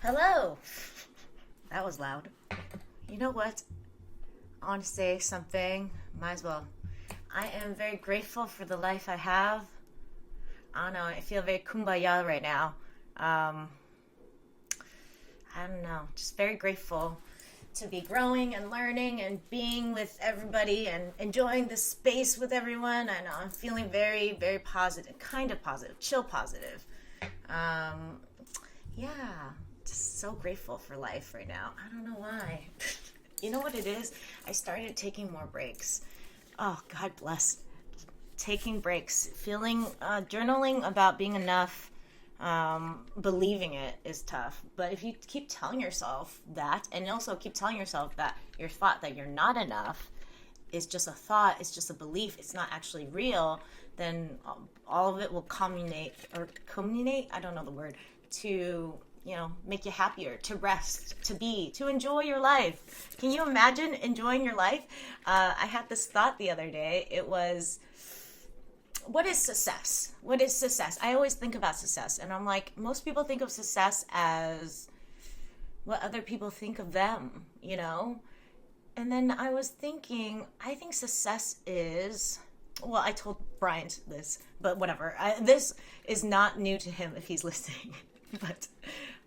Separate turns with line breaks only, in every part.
Hello. That was loud. You know what? I want to say something. Might as well. I am very grateful for the life I have. I don't know. I feel very kumbaya right now. I don't know. Just very grateful to be growing and learning and being with everybody and enjoying the space with everyone. I know I'm feeling very, very positive, kind of positive, chill positive. Yeah, just so grateful for life right now. I don't know why. You know what it is? I started taking more breaks. Oh, God bless. Taking breaks, feeling, journaling about being enough, believing it is tough. But if you keep telling yourself that, and also keep telling yourself that your thought that you're not enough is just a thought, it's just a belief, it's not actually real, then all of it will culminate, I don't know the word, to, make you happier, to rest, to enjoy your life. Can you imagine enjoying your life? I had this thought the other day. It was, what is success? What is success? I always think about success, and I'm like, most people think of success as what other people think of them, And then I was thinking, I think success is, well, I told Brian this, but whatever. This is not new to him if he's listening. But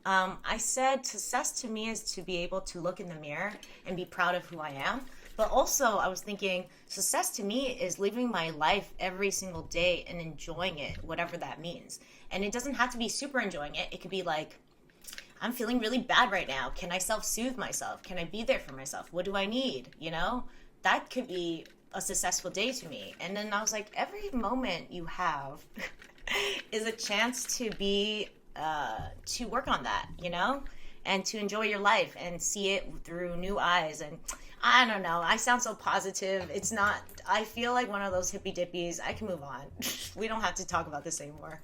I said success to me is to be able to look in the mirror and be proud of who I am. But also I was thinking success to me is living my life every single day and enjoying it, whatever that means. And it doesn't have to be super enjoying it. It could be like, I'm feeling really bad right now. Can I self-soothe myself? Can I be there for myself? What do I need? That could be a successful day to me. And then I was like, every moment you have is a chance to be, to work on that, and to enjoy your life and see it through new eyes. And I don't know, I sound so positive. It's not, I feel like one of those hippy dippies. I can move on. We don't have to talk about this anymore.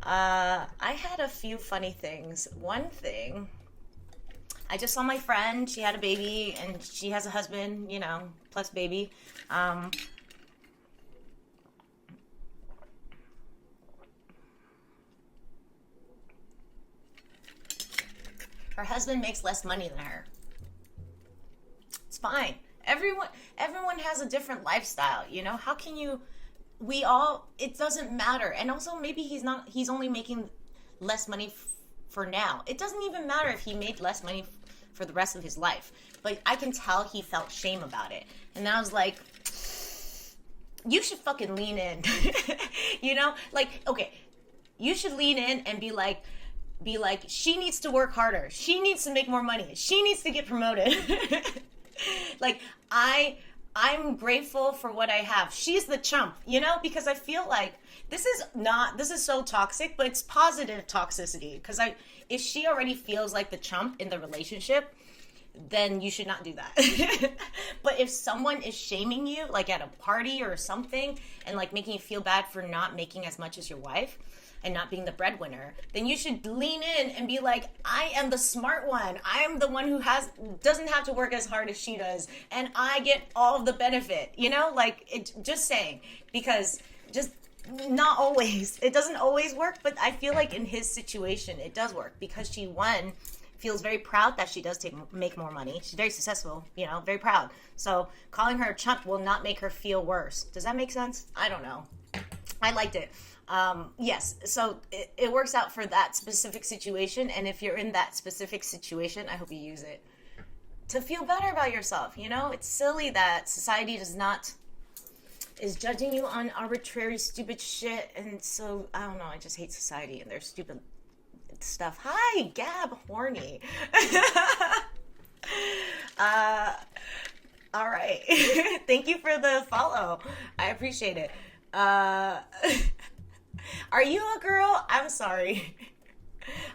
I had a few funny things. One thing, I just saw my friend. She had a baby and she has a husband, plus baby. Her husband makes less money than her. It's fine. Everyone has a different lifestyle, How can you, it doesn't matter. And also maybe he's only making less money for now. It doesn't even matter if he made less money for the rest of his life. But I can tell he felt shame about it. And I was like, you should fucking lean in. Okay, you should lean in and be like, she needs to work harder. She needs to make more money. She needs to get promoted. I'm grateful for what I have. She's the chump, because I feel like this is so toxic, but it's positive toxicity. Because if she already feels like the chump in the relationship, then you should not do that. But if someone is shaming you, like at a party or something, and like making you feel bad for not making as much as your wife, and not being the breadwinner, then you should lean in and be like, I am the smart one. I am the one who doesn't have to work as hard as she does, and I get all of the benefit, just saying, because just not always. It doesn't always work, but I feel like in his situation, it does work, because she, one, feels very proud that she does make more money. She's very successful, very proud. So calling her a chump will not make her feel worse. Does that make sense? I don't know. I liked it. Yes, so it works out for that specific situation, and if you're in that specific situation, I hope you use it to feel better about yourself. It's silly that society is judging you on arbitrary stupid shit, and so I don't know, I just hate society and their stupid stuff. Hi, Gab Horny. All right. Thank you for the follow. I appreciate it. Are you a girl? I'm sorry.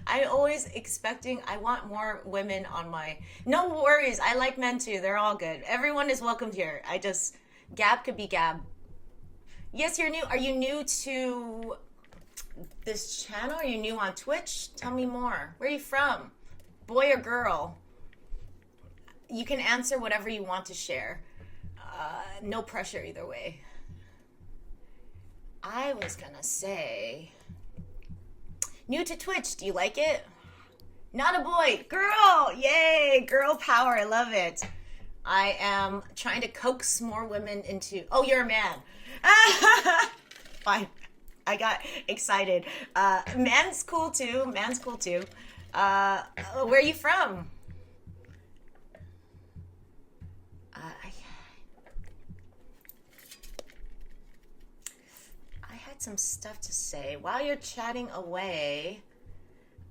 I always I want more women on no worries. I like men too. They're all good. Everyone is welcomed here. Gab could be Gab. Yes, you're new. Are you new to this channel? Are you new on Twitch? Tell me more. Where are you from? Boy or girl? You can answer whatever you want to share. No pressure either way. I was gonna say, new to Twitch, do you like it? Not a boy, girl. Yay, girl power. I love it. I am trying to coax more women into. Oh, you're a man. Fine. I got excited. Man's cool too. Man's cool too. Where are you from? I had some stuff to say. While you're chatting away,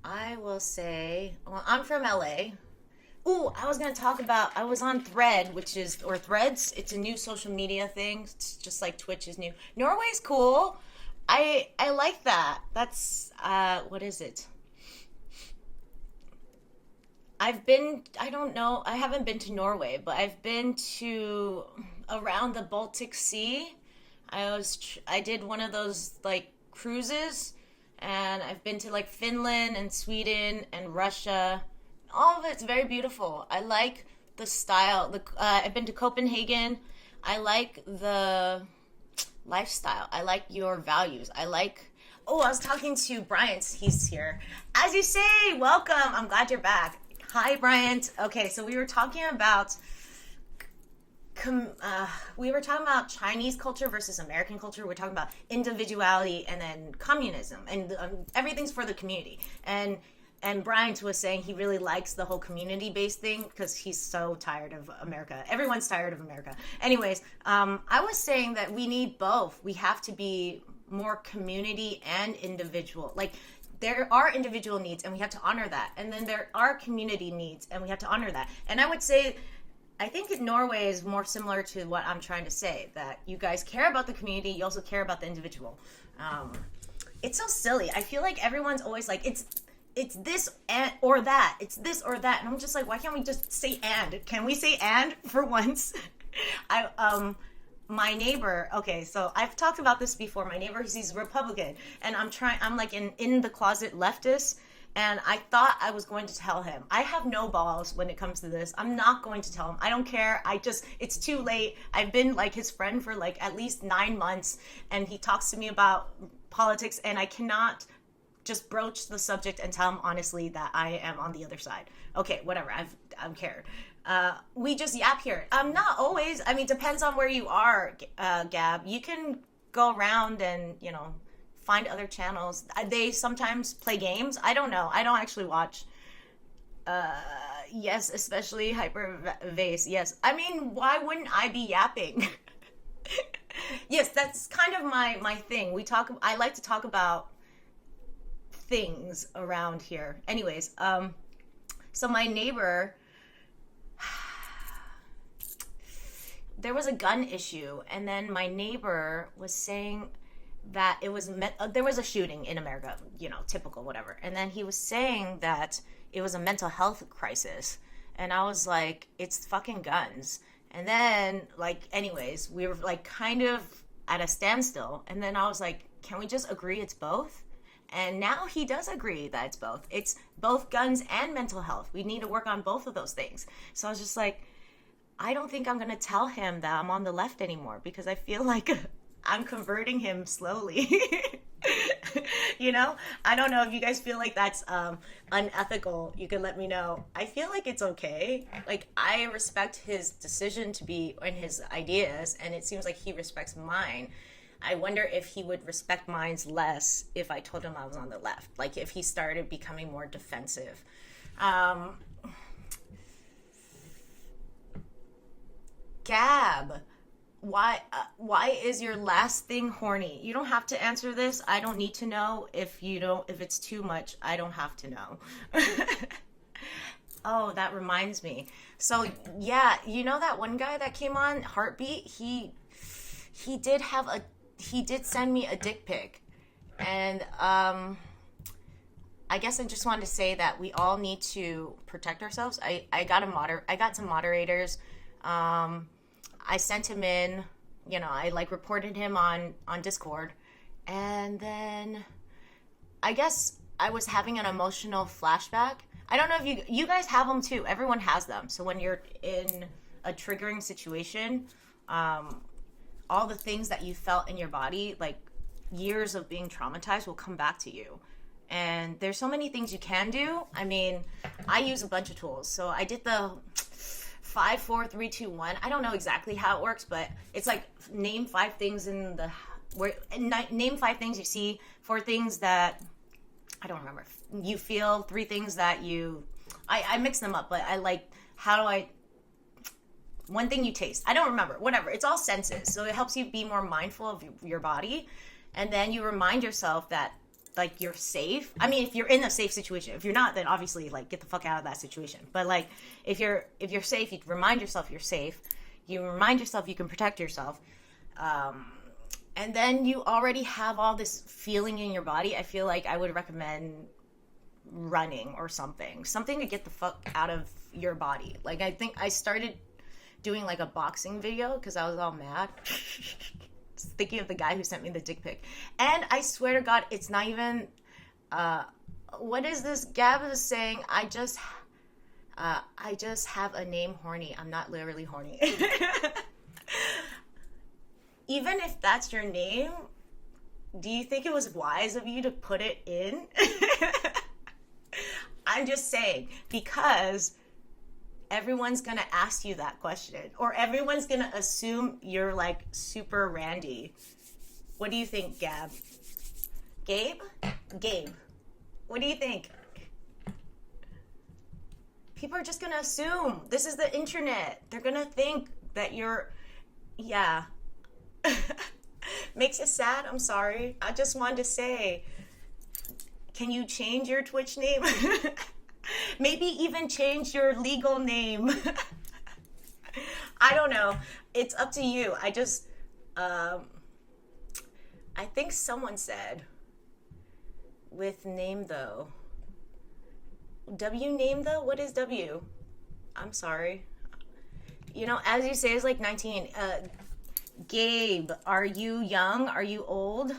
I will say, well, I'm from LA. Ooh, I was going to talk about, I was on Threads. It's a new social media thing. It's just like Twitch is new. Norway's cool. I like that. That's, what is it? I don't know, I haven't been to Norway, but I've been to around the Baltic Sea. I did one of those like cruises, and I've been to like Finland and Sweden and Russia. All of it's very beautiful. I like the style. I've been to Copenhagen. I like the lifestyle. I like your values. Oh, I was talking to Bryant. He's here. As you say, welcome. I'm glad you're back. Hi, Bryant. Okay, so we were talking about Chinese culture versus American culture. We're talking about individuality and then communism, and everything's for the community. And Bryant was saying he really likes the whole community-based thing because he's so tired of America. Everyone's tired of America. Anyways, I was saying that we need both. We have to be more community and individual. Like, there are individual needs, and we have to honor that. And then there are community needs, and we have to honor that. And I would say, I think Norway is more similar to what I'm trying to say, that you guys care about the community, you also care about the individual. It's so silly. I feel like everyone's always like, it's this or that. It's this or that. And I'm just like, why can't we just say and? Can we say and for once? My neighbor, okay, so I've talked about this before. My neighbor, he's Republican, and I'm like in the closet leftist, and I thought I was going to tell him. I have no balls when it comes to this. I'm not going to tell him. I don't care. It's too late. I've been like his friend for like at least 9 months, and he talks to me about politics, and I cannot just broach the subject and tell him honestly that I am on the other side. Okay, whatever. I'm cared. We just yap here. Not always. I mean, depends on where you are, Gab. You can go around and, find other channels. They sometimes play games. I don't know. I don't actually watch. Yes, especially Harper Voss. Yes. I mean, why wouldn't I be yapping? Yes, that's kind of my thing. I like to talk about things around here. Anyways, so my neighbor, there was a gun issue, and then my neighbor was saying that there was a shooting in America, typical, whatever. And then he was saying that it was a mental health crisis, and I was like, it's fucking guns. And then, like, anyways, we were like kind of at a standstill, and then I was like, can we just agree it's both? And now he does agree that it's both. It's both guns and mental health. We need to work on both of those things. So I was just like, I don't think I'm going to tell him that I'm on the left anymore, because I feel like I'm converting him slowly. I don't know if you guys feel like that's unethical. You can let me know. I feel like it's okay. Like, I respect his decision to be, and his ideas, and it seems like he respects mine. I wonder if he would respect mine less if I told him I was on the left. Like, if he started becoming more defensive. Gab, why is your last thing horny? You don't have to answer this. I don't need to know. If it's too much, I don't have to know. Oh, that reminds me. So yeah, that one guy that came on Heartbeat, he did send me a dick pic, and I guess I just wanted to say that we all need to protect ourselves. I got some moderators. I sent him in, I like reported him on Discord, and then I guess I was having an emotional flashback. I don't know if you guys have them too. Everyone has them. So when you're in a triggering situation, all the things that you felt in your body, like years of being traumatized, will come back to you. And there's so many things you can do. I mean, I use a bunch of tools. So I did the 5, 4, 3, 2, 1. I don't know exactly how it works, but it's like name 5 things name 5 things you see, 4 things that I don't remember. You feel, 3 things that I mix them up, but I like, one thing you taste. I don't remember, whatever. It's all senses. So it helps you be more mindful of your body. And then you remind yourself that, like, you're safe. I mean, if you're in a safe situation. If you're not, then obviously, like, get the fuck out of that situation. But, like, if you're safe, you remind yourself you're safe. You remind yourself you can protect yourself. And then you already have all this feeling in your body. I feel like I would recommend running or something to get the fuck out of your body. Like, I think I started doing like a boxing video because I was all mad. Thinking of the guy who sent me the dick pic. And I swear to God, it's not even what is this? Gab is saying I just have a name, horny. I'm not literally horny. Even if that's your name, do you think it was wise of you to put it in? I'm just saying, because everyone's gonna ask you that question, or everyone's gonna assume you're like super randy. What do you think, Gab? Gabe? What do you think? People are just gonna assume. This is the internet. They're gonna think that you're, yeah. Makes you sad? I'm sorry. I just wanted to say, can you change your Twitch name? Maybe even change your legal name. I don't know. It's up to you. I think someone said, with name though. W name though? What is W? I'm sorry. You know, as you say, it's like 19. Gabe, are you young? Are you old?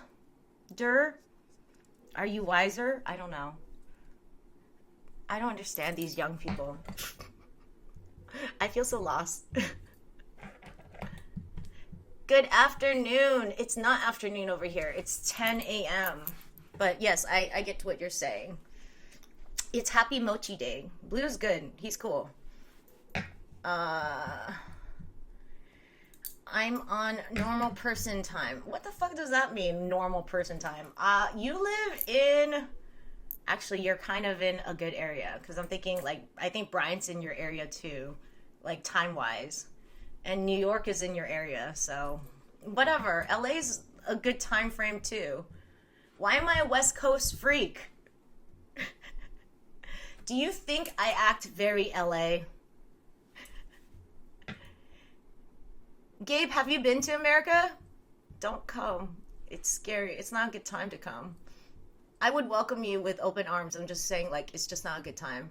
Are you wiser? I don't know. I don't understand these young people. I feel so lost. Good afternoon. It's not afternoon over here. It's 10 a.m. But yes, I get to what you're saying. It's Happy Mochi Day. Blue's good. He's cool. I'm on normal person time. What the fuck does that mean, normal person time? You live in... Actually, you're kind of in a good area, because I'm thinking, like, I think Bryant's in your area too, like, time-wise. And New York is in your area, so whatever. LA's a good time frame too. Why am I a West Coast freak? Do you think I act very LA? Gabe, have you been to America? Don't come. It's scary. It's not a good time to come. I would welcome you with open arms. I'm just saying, like, it's just not a good time.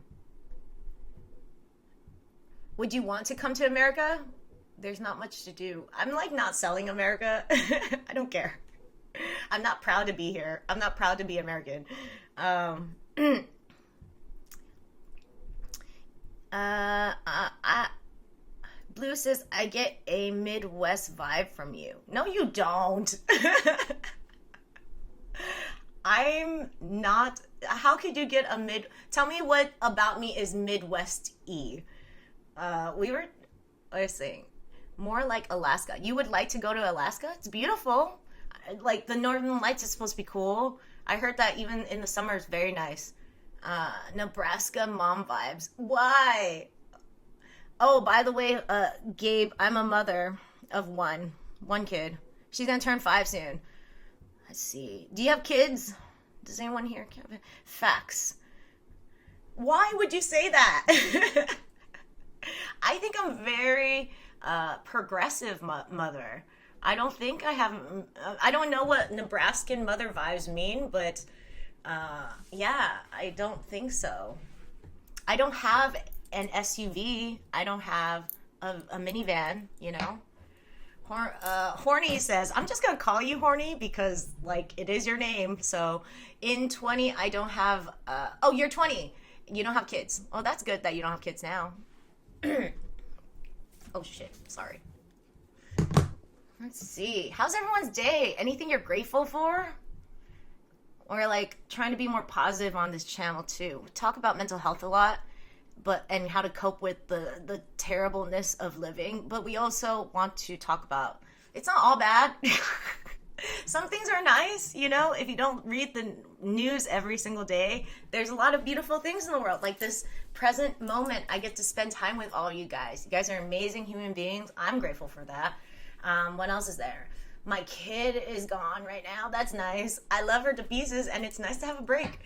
Would you want to come to America? There's not much to do. I'm, like, not selling America. I don't care. I'm not proud to be here. I'm not proud to be American. Blue says, I get a Midwest vibe from you. No, you don't. I'm not. How could you get a tell me what about me is Midwest-y. I was saying, more like Alaska. You would like to go to Alaska? It's beautiful. Like, the Northern Lights is supposed to be cool. I heard that even in the summer it's very nice. Nebraska mom vibes. Why? Oh, by the way, Gabe, I'm a mother of one kid. She's gonna turn 5 soon. Let's see. Do you have kids? Does anyone here? Facts. Why would you say that? I think I'm very progressive mother. I don't think I have... I don't know what Nebraskan mother vibes mean, but yeah, I don't think so. I don't have an SUV. I don't have a minivan, you know? Horny says, I'm just gonna call you Horny because, like, it is your name. So in 20, I don't have oh, you're 20, you don't have kids. Oh, that's good that you don't have kids now. Oh shit, sorry. Let's see, how's everyone's day? Anything you're grateful for? We're like trying to be more positive on this channel too. We talk about mental health a lot, and how to cope with the terribleness of living. But we also want to talk about, it's not all bad. Some things are nice, you know, if you don't read the news every single day, there's a lot of beautiful things in the world. Like this present moment, I get to spend time with all you guys. You guys are amazing human beings. I'm grateful for that. What else is there? My kid is gone right now. That's nice. I love her to pieces, and it's nice to have a break.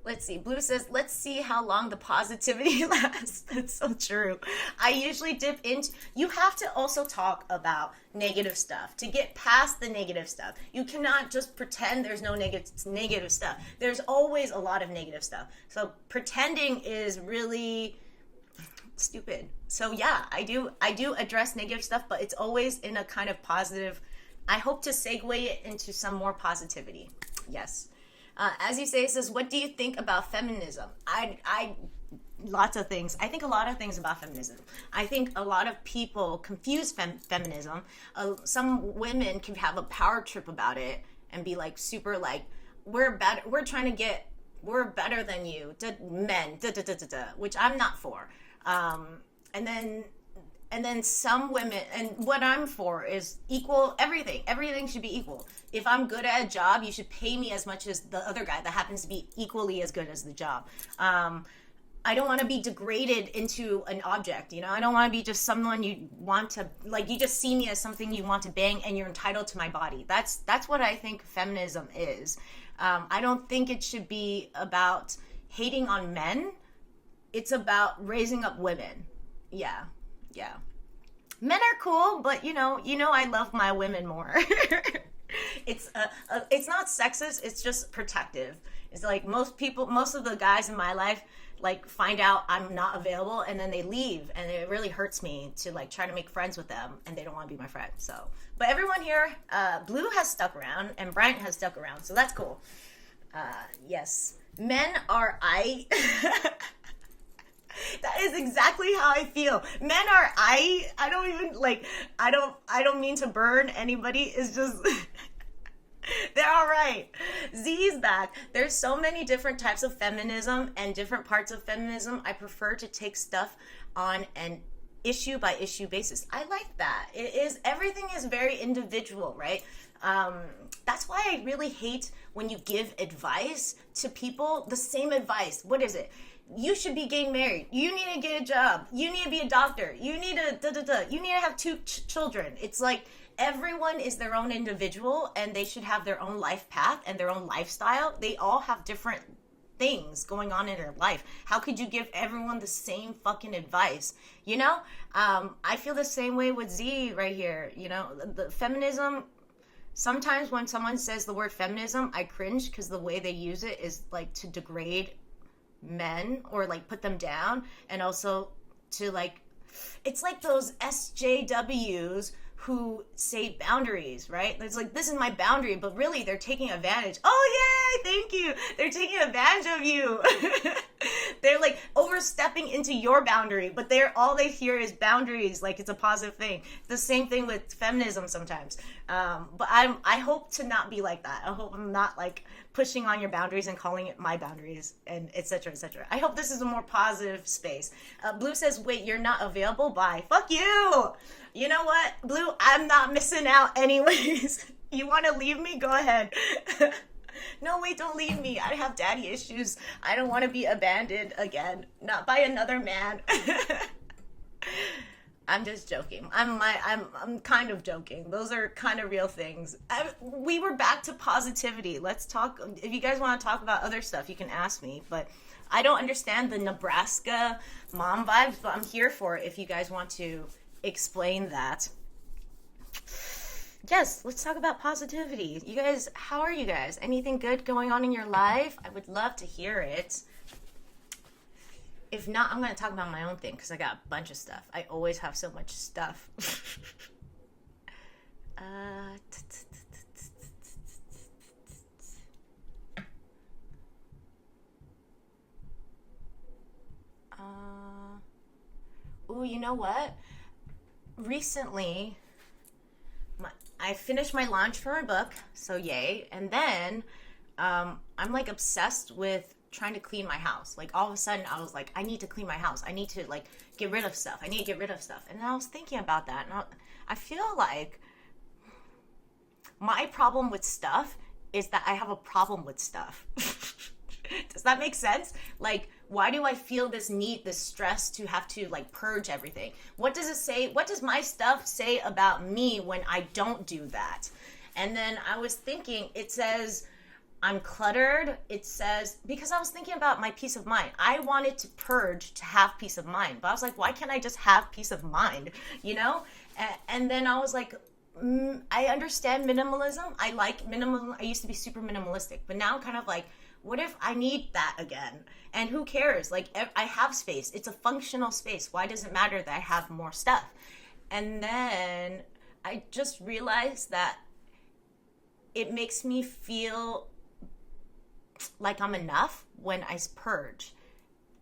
Let's see. Blue says, let's see how long the positivity lasts. That's so true. I usually dip into, you have to also talk about negative stuff to get past the negative stuff. You cannot just pretend there's no negative stuff. There's always a lot of negative stuff. So pretending is really stupid. So yeah, I do address negative stuff, but it's always in a kind of positive. I hope to segue it into some more positivity. Yes. As you say, it says, what do you think about feminism? Lots of things. I think a lot of things about feminism. I think a lot of people confuse feminism. Some women can have a power trip about it and be like super like, we're better than you, men, which I'm not for. And then some women, and what I'm for is equal everything. Everything should be equal. If I'm good at a job, you should pay me as much as the other guy that happens to be equally as good as the job. I don't want to be degraded into an object, you know? I don't want to be just someone you want to, like, you just see me as something you want to bang and you're entitled to my body. That's what I think feminism is. I don't think it should be about hating on men. It's about raising up women. Yeah. Men are cool, but you know, I love my women more. It's not sexist. It's just protective. It's like most of the guys in my life like find out I'm not available and then they leave, and it really hurts me to like try to make friends with them and they don't want to be my friend. So, but everyone here, Blue has stuck around and Bryant has stuck around, so that's cool. Yes, men are That is exactly how I feel. Men are I don't even like, I don't mean to burn anybody. It's just they're all right. Z's back. There's so many different types of feminism and different parts of feminism. I prefer to take stuff on an issue by issue basis. I like that. Everything is very individual, right? That's why I really hate when you give advice to people, the same advice. What is it? You should be getting married. You need to get a job. You need to be a doctor. You need to You need to have 2 children. It's like everyone is their own individual and they should have their own life path and their own lifestyle. They all have different things going on in their life. How could you give everyone the same fucking advice? You know? I feel the same way with Z right here. You know, the feminism, sometimes when someone says the word feminism, I cringe because the way they use it is like to degrade men or like put them down, and also to like, it's like those SJWs who say boundaries, right? It's like, this is my boundary, but really they're taking advantage. Oh, yay, thank you. They're taking advantage of you. They're like overstepping into your boundary, but all they hear is boundaries, like it's a positive thing. The same thing with feminism sometimes. But I hope to not be like that. I hope I'm not like pushing on your boundaries and calling it my boundaries, and et cetera, et cetera. I hope this is a more positive space. Blue says, wait, you're not available? Bye. Fuck you. You know what, Blue? I'm not missing out anyways. You want to leave me? Go ahead. No, wait, don't leave me. I have daddy issues. I don't want to be abandoned again. Not by another man. I'm just joking. I'm kind of joking. Those are kind of real things. We were back to positivity. Let's talk. If you guys want to talk about other stuff, you can ask me. But I don't understand the Nebraska mom vibes, but I'm here for it if you guys want to explain that. Yes, let's talk about positivity. You guys, how are you guys? Anything good going on in your life? I would love to hear it. If not, I'm going to talk about my own thing because I got a bunch of stuff. I always have so much stuff. Ooh, you know what? Recently, I finished my launch for my book, so yay. And then I'm like obsessed with trying to clean my house. Like all of a sudden I was like, I need to clean my house. I need to like get rid of stuff. I need to get rid of stuff. And then I was thinking about that, and I feel like my problem with stuff is that I have a problem with stuff. Does that make sense? Like, why do I feel this need, this stress to have to like purge everything? What does it say? What does my stuff say about me when I don't do that? And then I was thinking, it says I'm cluttered. It says, because I was thinking about my peace of mind. I wanted to purge to have peace of mind. But I was like, why can't I just have peace of mind? You know? And then I was like, I understand minimalism. I like minimalism. I used to be super minimalistic. But now I'm kind of like, what if I need that again? And who cares? Like, I have space. It's a functional space. Why does it matter that I have more stuff? And then I just realized that it makes me feel like I'm enough when I purge.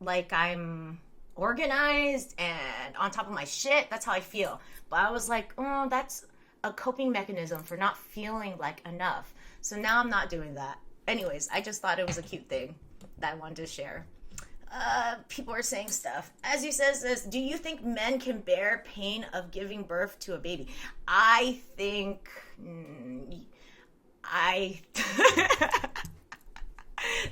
Like I'm organized and on top of my shit. That's how I feel. But I was like, oh, that's a coping mechanism for not feeling like enough. So now I'm not doing that. Anyways, I just thought it was a cute thing that I wanted to share. People are saying stuff. As you says, do you think men can bear pain of giving birth to a baby? I think...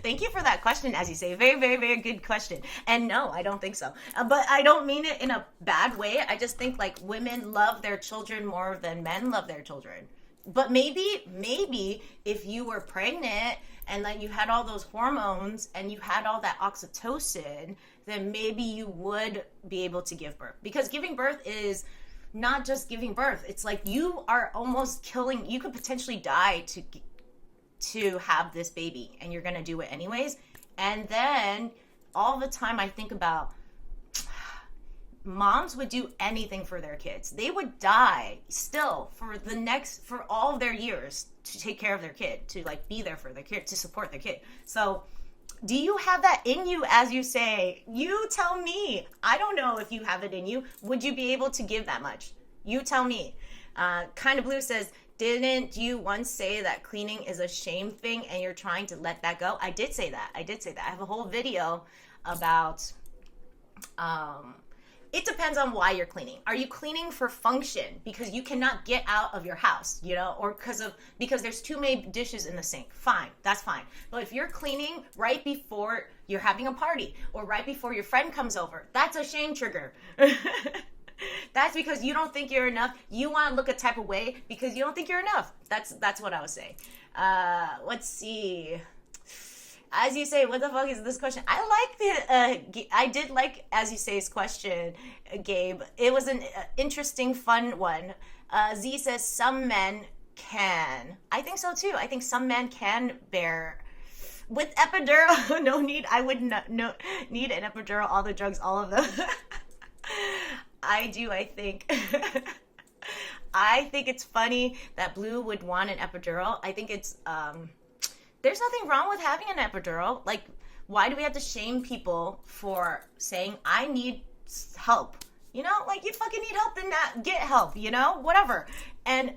Thank you for that question, as you say. Very, very, very good question. And no, I don't think so. But I don't mean it in a bad way. I just think like women love their children more than men love their children. But maybe if you were pregnant and then you had all those hormones and you had all that oxytocin, then maybe you would be able to give birth. Because giving birth is not just giving birth. It's like you are almost killing, you could potentially die to have this baby, and you're going to do it anyways. And then all the time I think about moms would do anything for their kids. They would die still for all of their years to take care of their kid, to like be there for their kid, to support their kid. So do you have that in you, as you say? You tell me. I don't know if you have it in you. Would you be able to give that much? You tell me. Kind of Blue says, didn't you once say that cleaning is a shame thing and you're trying to let that go? I did say that. I have a whole video about... it depends on why you're cleaning. Are you cleaning for function because you cannot get out of your house, you know, or because there's too many dishes in the sink? Fine, that's fine. But if you're cleaning right before you're having a party or right before your friend comes over, that's a shame trigger. That's because you don't think you're enough. You want to look a type of way because you don't think you're enough. That's what I was saying. Let's see. As you say, what the fuck is this question? I did like As You Say's question, Gabe. It was an interesting, fun one. Z says some men can. I think so too. I think some men can bear. With epidural, no need. I would not need an epidural. All the drugs, all of them. I do. I think. I think it's funny that Blue would want an epidural. I think it's. There's nothing wrong with having an epidural. Like, why do we have to shame people for saying, I need help? You know, like, you fucking need help, then get help, you know? Whatever. And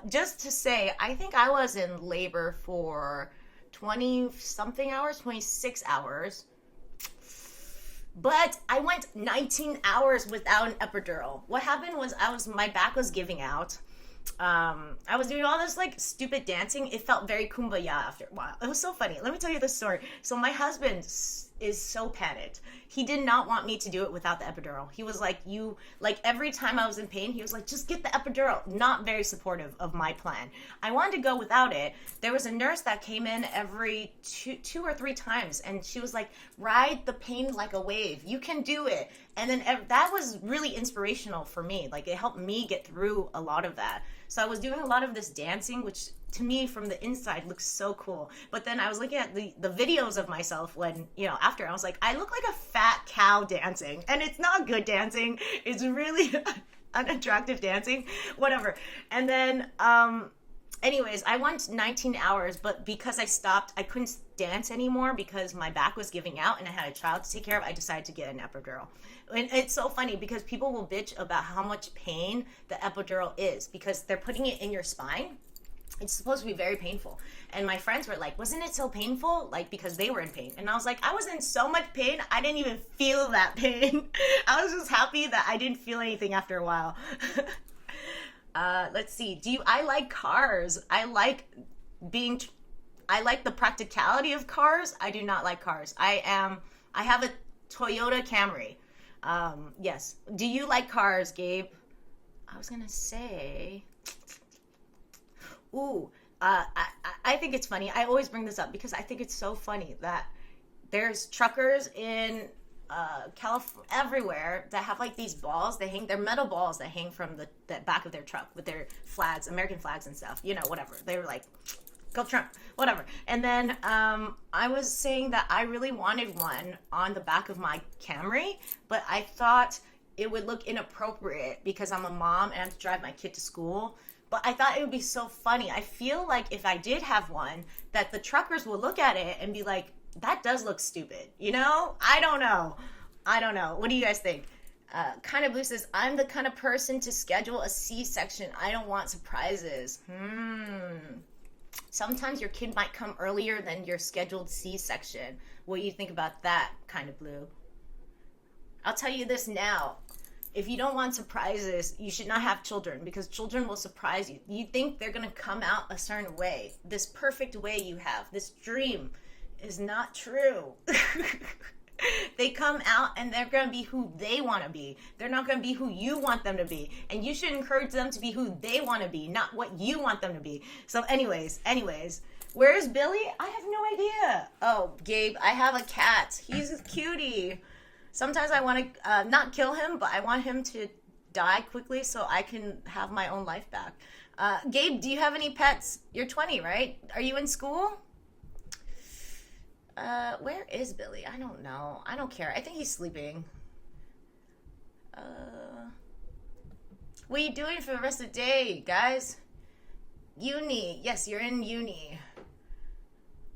just to say, I think I was in labor for 20-something hours, 26 hours. But I went 19 hours without an epidural. What happened was my back was giving out. I was doing all this like stupid dancing. It felt very kumbaya after a while. It was so funny. Let me tell you the story. So my husband is so panicked. He did not want me to do it without the epidural. He was like, every time I was in pain, he was like, just get the epidural. Not very supportive of my plan. I wanted to go without it. There was a nurse that came in every two or three times, and she was like, ride the pain like a wave. You can do it. And then that was really inspirational for me. Like, it helped me get through a lot of that. So I was doing a lot of this dancing, which to me from the inside looks so cool. But then I was looking at the videos of myself when, after I was like, I look like a fat cow dancing, and it's not good dancing. It's really unattractive dancing, whatever. And then, anyways, I went 19 hours, but because I stopped, I couldn't dance anymore because my back was giving out and I had a child to take care of. I decided to get an epidural. And it's so funny because people will bitch about how much pain the epidural is because they're putting it in your spine. It's supposed to be very painful. And my friends were like, wasn't it so painful? Like, because they were in pain. And I was like, I was in so much pain, I didn't even feel that pain. I was just happy that I didn't feel anything after a while. Let's see. I like cars. I like the practicality of cars. I do not like cars. I have a Toyota Camry. Yes. Do you like cars, Gabe? I was gonna say... Ooh, I think it's funny. I always bring this up because I think it's so funny that there's truckers in California, everywhere, that have like these balls. They're metal balls that hang from the back of their truck with their flags, American flags and stuff. You know, whatever. They were like, go Trump, whatever. And then I was saying that I really wanted one on the back of my Camry, but I thought it would look inappropriate because I'm a mom and I have to drive my kid to school. But I thought it would be so funny. I feel like if I did have one, that the truckers will look at it and be like, that does look stupid. You know? I don't know. What do you guys think? Kind of Blue says, I'm the kind of person to schedule a C-section. I don't want surprises. Sometimes your kid might come earlier than your scheduled C-section. What do you think about that, Kind of Blue? I'll tell you this now. If you don't want surprises, you should not have children because children will surprise you. You think they're going to come out a certain way. This perfect way you have, this dream is not true. They come out and they're going to be who they want to be. They're not going to be who you want them to be. And you should encourage them to be who they want to be, not what you want them to be. So anyways, where's Billy? I have no idea. Oh, Gabe, I have a cat. He's a cutie. Sometimes I want to not kill him, but I want him to die quickly so I can have my own life back. Gabe, do you have any pets? You're 20, right? Are you in school? Where is Billy? I don't know. I don't care. I think he's sleeping. What are you doing for the rest of the day, guys? Uni. Yes, you're in uni.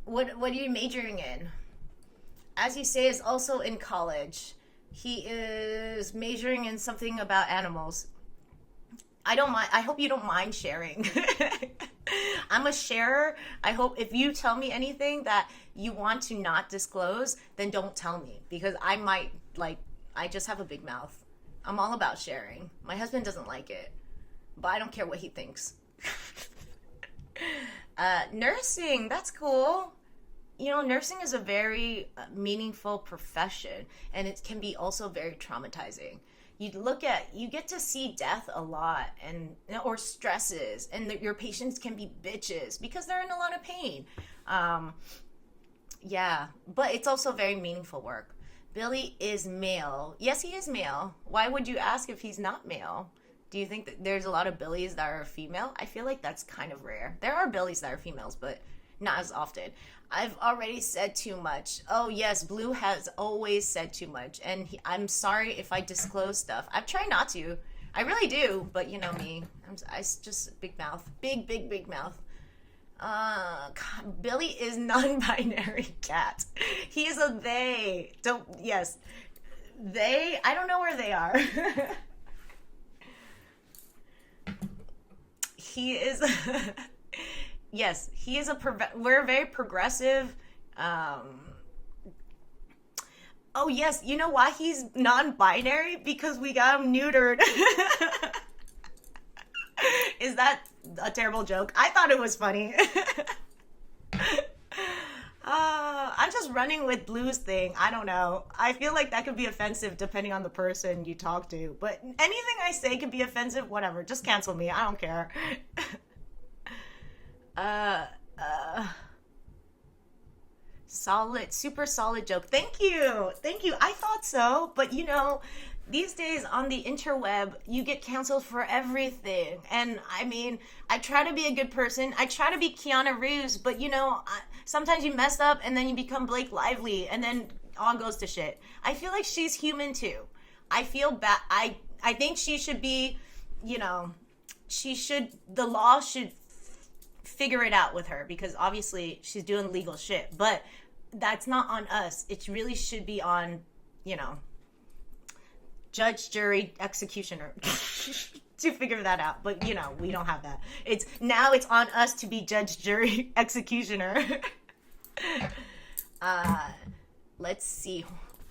What are you majoring in? As you say, is also in college. He is majoring in something about animals. I don't mind. I hope you don't mind sharing. I'm a sharer. I hope if you tell me anything that you want to not disclose, then don't tell me because I might I just have a big mouth. I'm all about sharing. My husband doesn't like it, but I don't care what he thinks. Nursing, that's cool. You know, nursing is a very meaningful profession, and it can be also very traumatizing. You get to see death a lot, or stresses, and your patients can be bitches because they're in a lot of pain. Yeah, but it's also very meaningful work. Billy is male. Yes, he is male. Why would you ask if he's not male? Do you think that there's a lot of Billies that are female? I feel like that's kind of rare. There are Billies that are females, but not as often. I've already said too much. Oh yes, Blue has always said too much, and I'm sorry if I disclose stuff. I've tried not to. I really do, but you know me. I just big mouth, big mouth. Billy is non-binary cat. He is a they. They. I don't know where they are. He is. Yes, he is we're very progressive. Oh yes, you know why he's non-binary? Because we got him neutered. Is that a terrible joke? I thought it was funny. I'm just running with Blue's thing. I don't know. I feel like that could be offensive depending on the person you talk to. But anything I say could be offensive, whatever. Just cancel me. I don't care. Solid, super solid joke. Thank you. I thought so, but you know, these days on the interweb, you get canceled for everything. And I mean, I try to be a good person. I try to be Keanu Reeves, but you know, sometimes you mess up and then you become Blake Lively and then all goes to shit. I feel like she's human too. I feel bad. I think she should be, you know, the law should figure it out with her because obviously she's doing legal shit, but that's not on us. It really should be on, you know, judge, jury, executioner to figure that out. But you know, we don't have that. It's on us to be judge, jury, executioner. Let's see.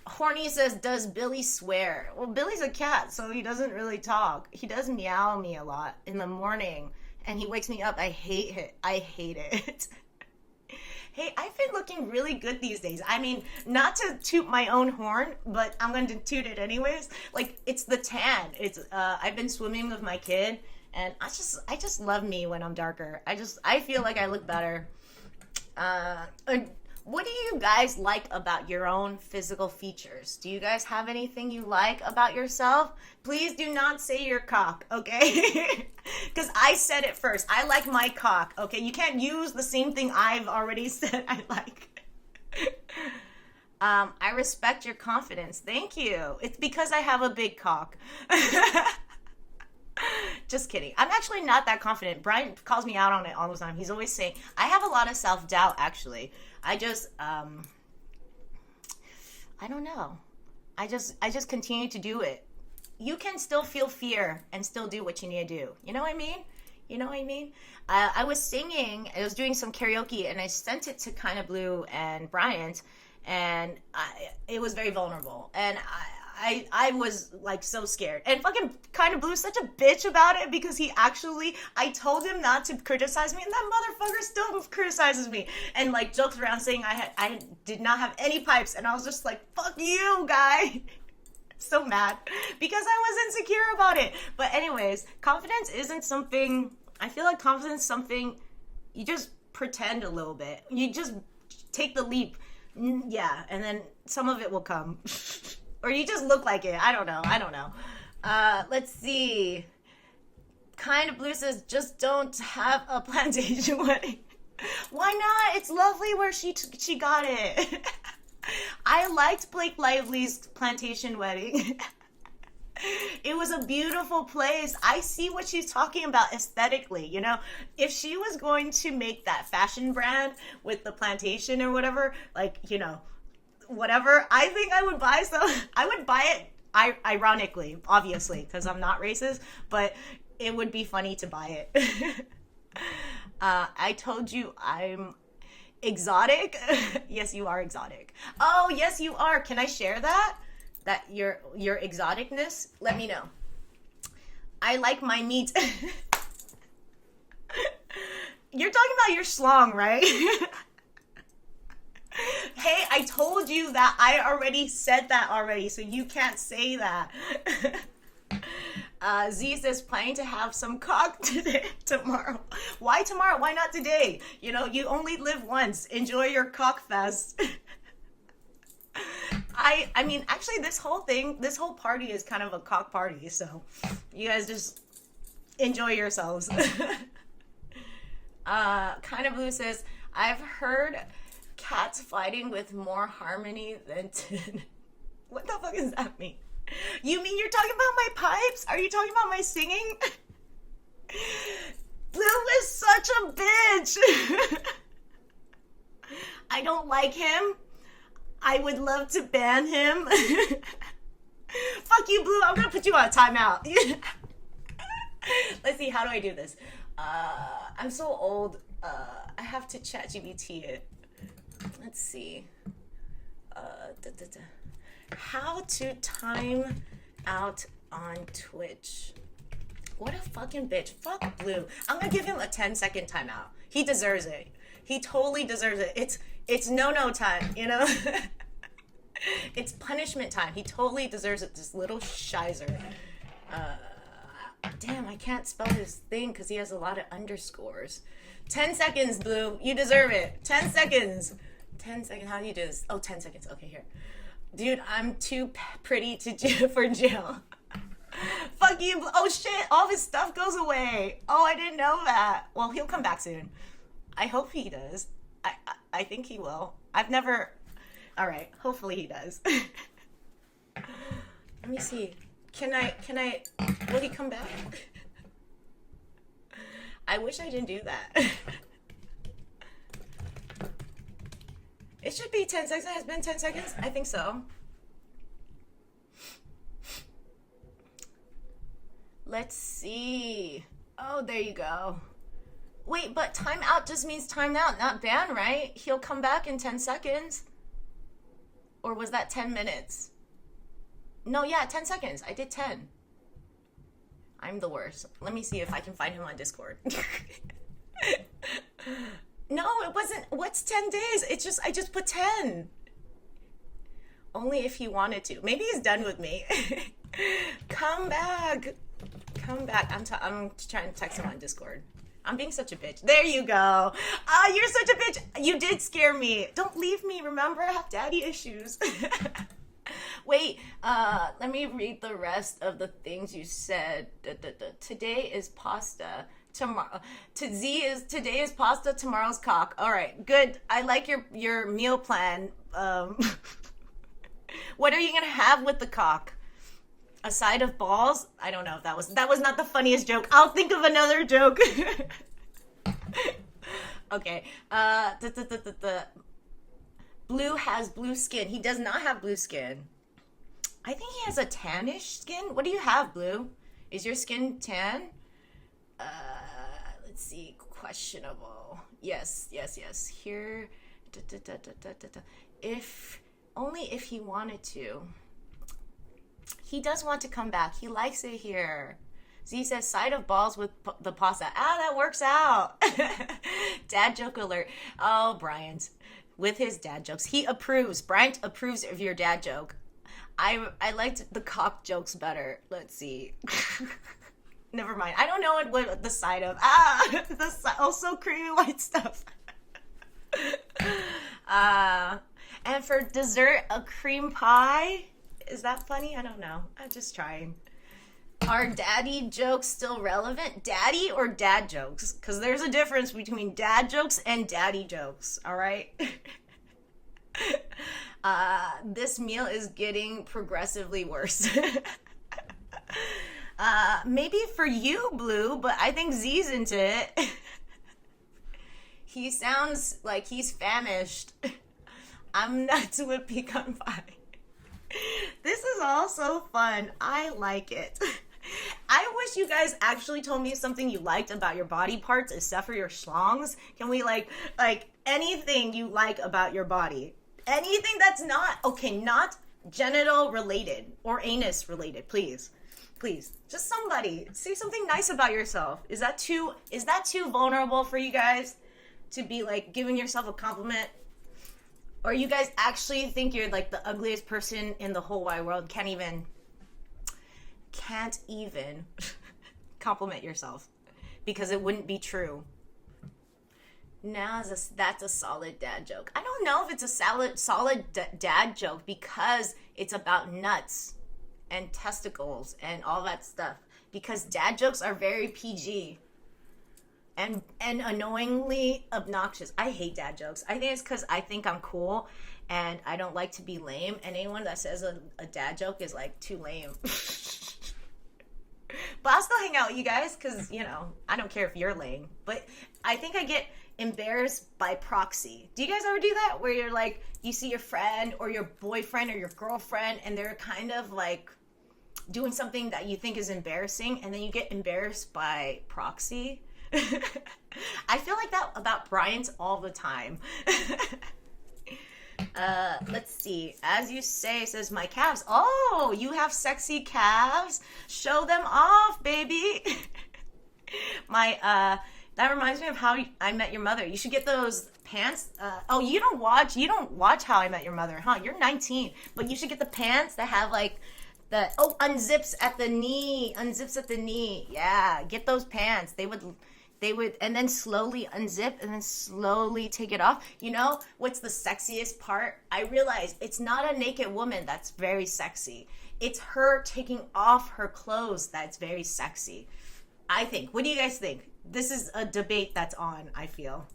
Horny says, does Billy swear? Well, Billy's a cat, so he doesn't really talk. He does meow me a lot in the morning, and he wakes me up. I hate it. Hey, I've been looking really good these days. I mean, not to toot my own horn, but I'm going to toot it anyways. Like, it's the tan. I've been swimming with my kid, and I just love me when I'm darker. I feel like I look better. What do you guys like about your own physical features? Do you guys have anything you like about yourself? Please do not say your cock, okay? Because I said it first. I like my cock, okay? You can't use the same thing I've already said I like. I respect your confidence. Thank you. It's because I have a big cock. Just kidding. I'm actually not that confident. Brian calls me out on it all the time. He's always saying, I have a lot of self-doubt, actually. I don't know. I just continue to do it. You can still feel fear and still do what you need to do. You know what I mean? I was singing, I was doing some karaoke, and I sent it to Kinda Blue and Bryant, and it was very vulnerable. And I was like so scared, and fucking Kinda Blue is such a bitch about it, because I told him not to criticize me, and that motherfucker still criticizes me and like jokes around saying I did not have any pipes, and I was just like, fuck you, guy. So mad because I was insecure about it. But anyways, confidence isn't something, I feel like confidence is something you just pretend a little bit. You just take the leap. Yeah, and then some of it will come. Or you just look like it. I don't know. Let's see. Kinda Blue says, just don't have a plantation wedding. Why not? It's lovely where she got it. I liked Blake Lively's plantation wedding. It was a beautiful place. I see what she's talking about aesthetically, you know? If she was going to make that fashion brand with the plantation or whatever, like, you know, whatever, I think I would buy some. I would buy it ironically, obviously, because I'm not racist, but it would be funny to buy it. I told you I'm exotic. Yes, you are exotic. Oh, yes, you are. Can I share that your exoticness? Let me know. I like my meat. You're talking about your schlong, right? Hey, I told you that. I already said that already, so you can't say that. Z says, planning to have some cock tomorrow. Why tomorrow? Why not today? You know, you only live once. Enjoy your cock fest. I mean, actually, this whole party is kind of a cock party, so you guys just enjoy yourselves. Kinda Blue says, I've heard cats fighting with more harmony than tin. What the fuck does that mean? You mean you're talking about my pipes? Are you talking about my singing? Blue is such a bitch. I don't like him. I would love to ban him. Fuck you, Blue. I'm gonna put you on a timeout. Let's see, how do I do this? I'm so old. I have to ChatGPT it. Let's see. How to time out on Twitch. What a fucking bitch. Fuck Blue. I'm gonna give him a 10-second timeout. He deserves it. He totally deserves it. It's no time, you know? It's punishment time. He totally deserves it, this little shizer. Damn, I can't spell his thing because he has a lot of underscores. 10 seconds, Blue. You deserve it. 10 seconds. 10 seconds. How do you do this? Oh, 10 seconds. Okay, here. Dude, I'm too pretty for jail. Fuck you. Oh, shit. All of his stuff goes away. Oh, I didn't know that. Well, he'll come back soon. I hope he does. I think he will. I've never... All right. Hopefully he does. Let me see. Can I... Will he come back? I wish I didn't do that. It should be 10 seconds. It has been 10 seconds. I think so. Let's see. Oh, there you go. Wait, but time out just means time out, not ban, right? He'll come back in 10 seconds. Or was that 10 minutes? No, yeah, 10 seconds. I did 10. I'm the worst. Let me see if I can find him on Discord. No, it wasn't. What's 10 days? I just put 10. Only if he wanted to. Maybe he's done with me. Come back. Come back. I'm trying to text him on Discord. I'm being such a bitch. There you go. Ah, you're such a bitch. You did scare me. Don't leave me. Remember, I have daddy issues. Wait, let me read the rest of the things you said. Today is pasta. Today is pasta, tomorrow's cock. All right, good. I like your meal plan. What are you gonna have with the cock? A side of balls? I don't know if that was not the funniest joke. I'll think of another joke. Okay. Blue has blue skin. He does not have blue skin. I think he has a tannish skin. What do you have, Blue? Is your skin tan? Let's see. Questionable. Yes. Here. Only if he wanted to. He does want to come back. He likes it here. Z says, side of balls with the pasta. Ah, that works out. Dad joke alert. Oh, Bryant. With his dad jokes. He approves. Bryant approves of your dad joke. I liked the cock jokes better. Let's see. Never mind. I don't know what the side of. Also creamy white stuff. And for dessert, a cream pie. Is that funny? I don't know. I'm just trying. Are daddy jokes still relevant? Daddy or dad jokes? Because there's a difference between dad jokes and daddy jokes. All right? This meal is getting progressively worse. Maybe for you, Blue, but I think Z's into it. He sounds like he's famished. I'm nuts with pecan pie. This is all so fun. I like it. I wish you guys actually told me something you liked about your body parts except for your schlongs. Can we like anything you like about your body? Anything that's not genital related or anus related, please. Please. Just somebody say something nice about yourself. Is that too vulnerable for you guys to be like giving yourself a compliment? Or you guys actually think you're like the ugliest person in the whole wide world, can't even compliment yourself because it wouldn't be true. Now that's a solid dad joke. I don't know if it's a solid dad joke because it's about nuts and testicles and all that stuff. Because dad jokes are very PG. And annoyingly obnoxious. I hate dad jokes. I think it's because I think I'm cool and I don't like to be lame. And anyone that says a dad joke is like too lame. But I'll still hang out with you guys because, I don't care if you're lame. But I think I get embarrassed by proxy. Do you guys ever do that? Where you're like, you see your friend or your boyfriend or your girlfriend and they're kind of like doing something that you think is embarrassing and then you get embarrassed by proxy? I feel like that about Bryant all the time. Let's see. As you say, says my calves. Oh, you have sexy calves? Show them off, baby. That reminds me of How I Met Your Mother. You should get those pants. You don't watch How I Met Your Mother, huh? You're 19, but you should get the pants that have like unzips at the knee. Yeah, get those pants. They would, and then slowly unzip and then slowly take it off. You know what's the sexiest part? I realize it's not a naked woman that's very sexy. It's her taking off her clothes that's very sexy. I think. What do you guys think? This is a debate that's on, I feel.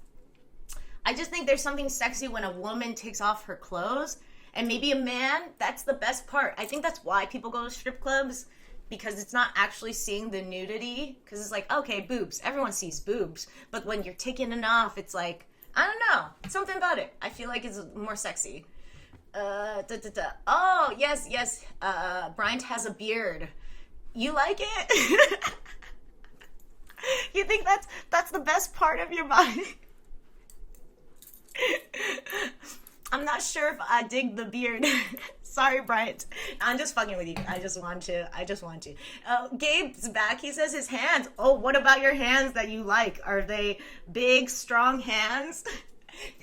I just think there's something sexy when a woman takes off her clothes. And maybe a man, that's the best part. I think that's why people go to strip clubs. Because it's not actually seeing the nudity. Because it's like, okay, boobs. Everyone sees boobs. But when you're taking it off, it's like, I don't know. Something about it. I feel like it's more sexy. Oh, yes. Bryant has a beard. You like it? You think that's the best part of your body? I'm not sure if I dig the beard. Sorry, Bryant. I'm just fucking with you. I just want to. Gabe's back. He says his hands. Oh, what about your hands that you like? Are they big, strong hands?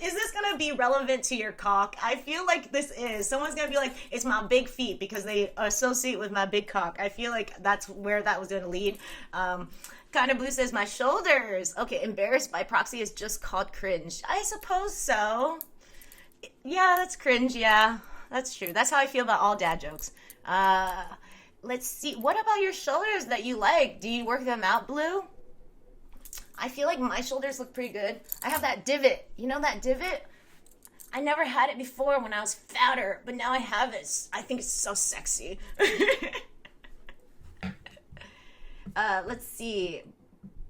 Is this going to be relevant to your cock? I feel like this is. Someone's going to be like, it's my big feet because they associate with my big cock. I feel like that's where that was going to lead. Kind of Blue says, my shoulders. Okay, embarrassed by proxy is just called cringe. I suppose so. Yeah, that's cringe. Yeah, that's true. That's how I feel about all dad jokes. Let's see. What about your shoulders that you like? Do you work them out, Blue? I feel like my shoulders look pretty good. I have that divot. You know that divot? I never had it before when I was fatter, but now I have it. I think it's so sexy. Let's see.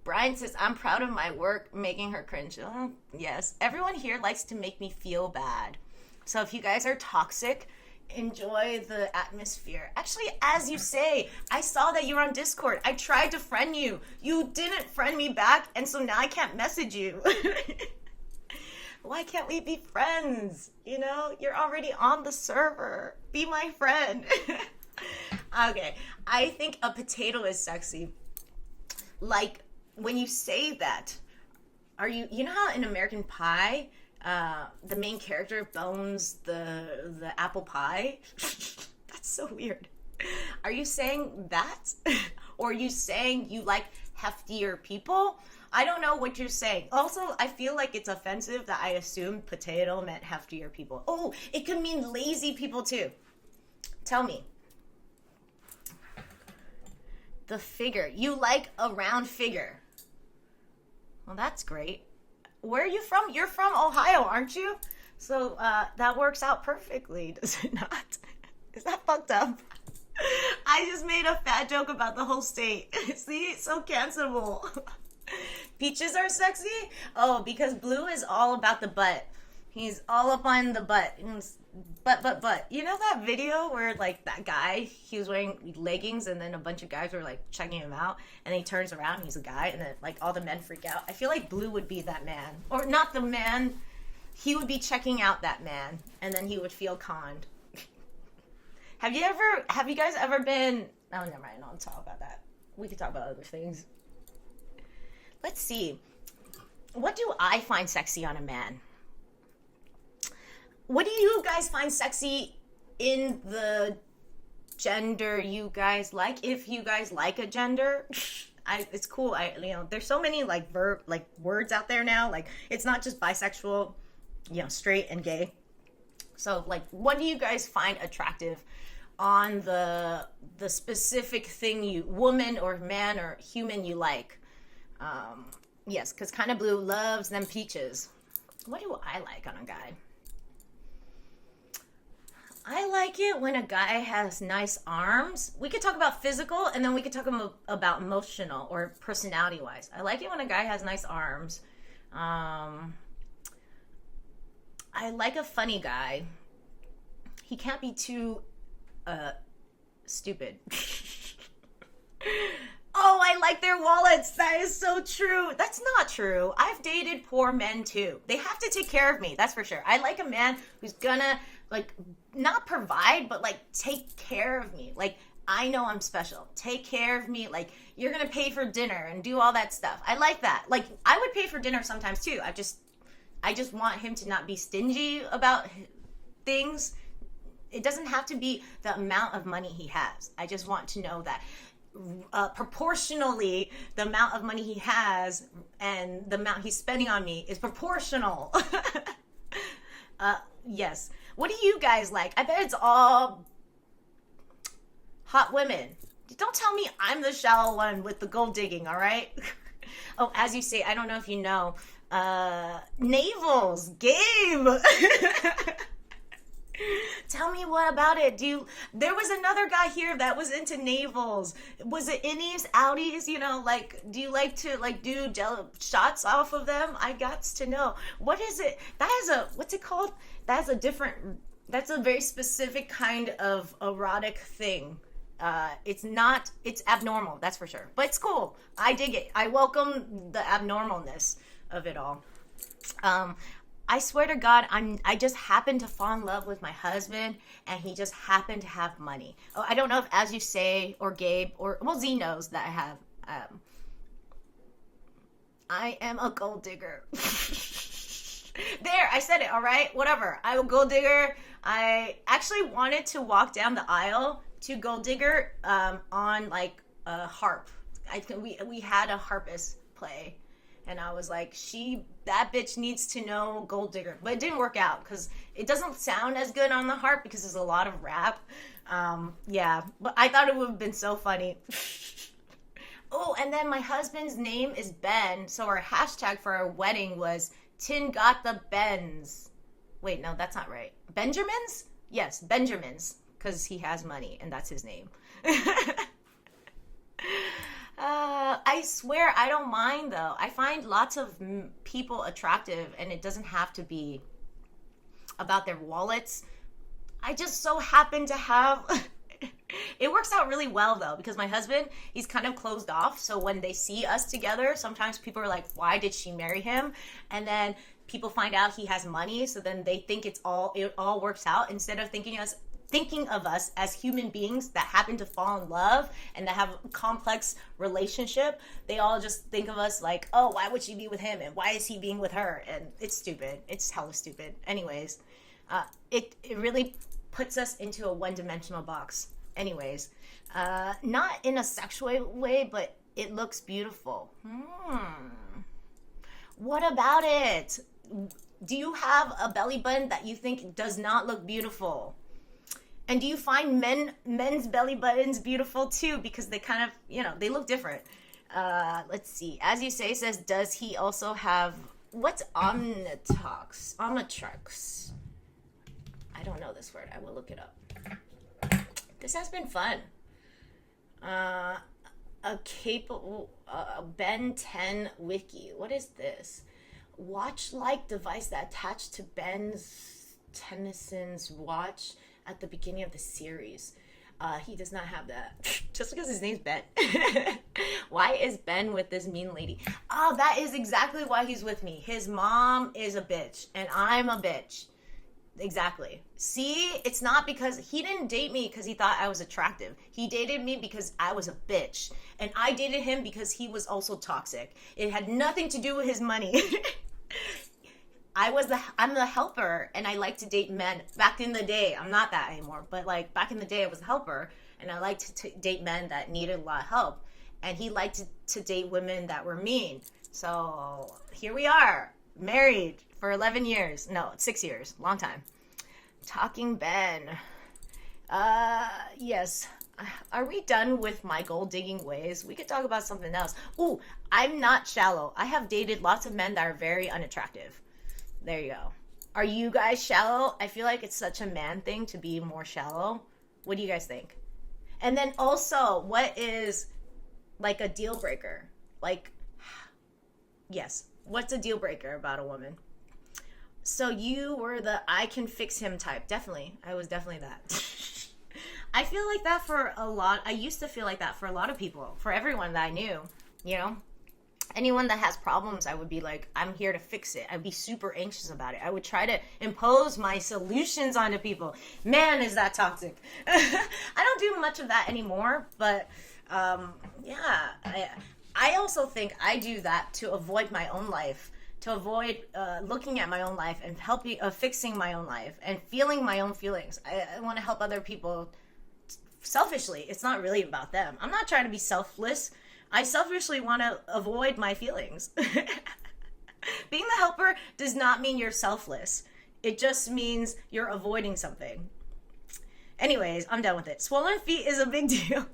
Brian says, I'm proud of my work making her cringe. Oh, yes. Everyone here likes to make me feel bad. So if you guys are toxic, enjoy the atmosphere. Actually, as you say, I saw that you were on Discord. I tried to friend you. You didn't friend me back, and so now I can't message you. Why can't we be friends? You know, you're already on the server. Be my friend. Okay, I think a potato is sexy. Like, when you say that, you know how in American Pie, the main character bones the apple pie? That's so weird. Are you saying that? Or are you saying you like heftier people? I don't know what you're saying. Also, I feel like it's offensive that I assumed potato meant heftier people. Oh, it could mean lazy people too. Tell me. The figure. You like a round figure. Well, that's great. Where are you from? You're from Ohio, aren't you? So that works out perfectly, does it not? Is that fucked up? I just made a fat joke about the whole state. See? So cancelable. Peaches are sexy? Oh, because Blue is all about the butt. He's all up on the butt. But. You know that video where, like, that guy, he was wearing leggings and then a bunch of guys were, like, checking him out and then he turns around and he's a guy and then, like, all the men freak out. I feel like Blue would be that man. Or not the man. He would be checking out that man and then he would feel conned. Have you guys ever been... Oh, never mind. I'll talk about that. We could talk about other things. Let's see. What do I find sexy on a man? What do you guys find sexy in the gender you guys like? If you guys like a gender, it's cool. There's so many words out there now. Like, it's not just bisexual, straight and gay. So, like, what do you guys find attractive on the specific thing woman or man or human you like? Yes, because Kind of Blue loves them peaches. What do I like on a guy? I like it when a guy has nice arms. We could talk about physical, and then we could talk about emotional or personality-wise. I like it when a guy has nice arms. I like a funny guy. He can't be too stupid. Oh, I like their wallets. That is so true. That's not true. I've dated poor men too. They have to take care of me. That's for sure. I like a man who's gonna, like, not provide, but, like, take care of me. Like, I know I'm special. Take care of me. Like, you're gonna pay for dinner and do all that stuff. I like that. Like, I would pay for dinner sometimes too. I just want him to not be stingy about things. It doesn't have to be the amount of money he has. I just want to know that proportionally the amount of money he has and the amount he's spending on me is proportional. Yes. What do you guys like? I bet it's all hot women. Don't tell me I'm the shallow one with the gold digging, all right? Oh, as you say, I don't know if you know, navels, game. Tell me what about it. There was another guy here that was into navels. Was it innies, outies? Do you like to do shots off of them? I got to know. What is it? What's it called? That's a very specific kind of erotic thing. It's abnormal, that's for sure. But it's cool. I dig it. I welcome the abnormalness of it all. I swear to God, I just happened to fall in love with my husband, and he just happened to have money. Oh, I don't know if As You Say or Gabe or, well, Z knows that I have. I am a gold digger. There, I said it, all right? Whatever. I'm a gold digger. I actually wanted to walk down the aisle to gold digger on like a harp. I think we had a harpist play. And I was like, that bitch needs to know gold digger. But it didn't work out because it doesn't sound as good on the harp because there's a lot of rap. Yeah, but I thought it would have been so funny. Oh, and then my husband's name is Ben. So our hashtag for our wedding was Tin Got the Bens. Wait, no, that's not right. Benjamins? Yes, Benjamins. Because he has money and that's his name. I swear I don't mind though. I find lots of people attractive and it doesn't have to be about their wallets. I just so happen to have... It works out really well though because my husband, he's kind of closed off. So when they see us together, sometimes people are like, why did she marry him? And then people find out he has money. So then they think it all works out instead of thinking of us as human beings that happen to fall in love and that have a complex relationship. They all just think of us like, oh, why would she be with him? And why is he being with her? And it's stupid. It's hella stupid. Anyways, it really puts us into a one-dimensional box. Anyways, not in a sexual way, but it looks beautiful. What about it? Do you have a belly button that you think does not look beautiful? And do you find men's belly buttons beautiful too? Because they kind of, they look different. Let's see. As You Say says, does he also have, what's omnitrox? Omnitrox. I don't know this word. I will look it up. This has been fun. A capable, Ben 10 wiki. What is this? Watch-like device that attached to Ben's Tennyson's watch at the beginning of the series. He does not have that. Just because his name's Ben. Why is Ben with this mean lady? Oh, that is exactly why he's with me. His mom is a bitch, and I'm a bitch. Exactly. See, it's not because he didn't date me because he thought I was attractive. He dated me because I was a bitch. And I dated him because he was also toxic. It had nothing to do with his money. I'm the helper, and I like to date men. Back in the day, I'm not that anymore, but like back in the day I was a helper, and I liked to date men that needed a lot of help. And he liked to date women that were mean. So here we are, married for 11 years. No, 6 years. Long time. Talking Ben. Yes. Are we done with my gold digging ways? We could talk about something else. Ooh, I'm not shallow. I have dated lots of men that are very unattractive. There you go. Are you guys shallow? I feel like it's such a man thing to be more shallow. What do you guys think? And then also, what is like a deal breaker? Like, yes. What's a deal breaker about a woman? So you were the I can fix him type. Definitely. I was definitely that. I feel like that for a lot. I used to feel like that for a lot of people. For everyone that I knew, Anyone that has problems, I would be like, I'm here to fix it. I'd be super anxious about it. I would try to impose my solutions onto people. Man, is that toxic. I don't do much of that anymore, but yeah. I also think I do that to avoid my own life, to avoid looking at my own life and fixing my own life and feeling my own feelings. I want to help other people selfishly. It's not really about them. I'm not trying to be selfless. I selfishly want to avoid my feelings. Being the helper does not mean you're selfless. It just means you're avoiding something. Anyways, I'm done with it. Swollen feet is a big deal.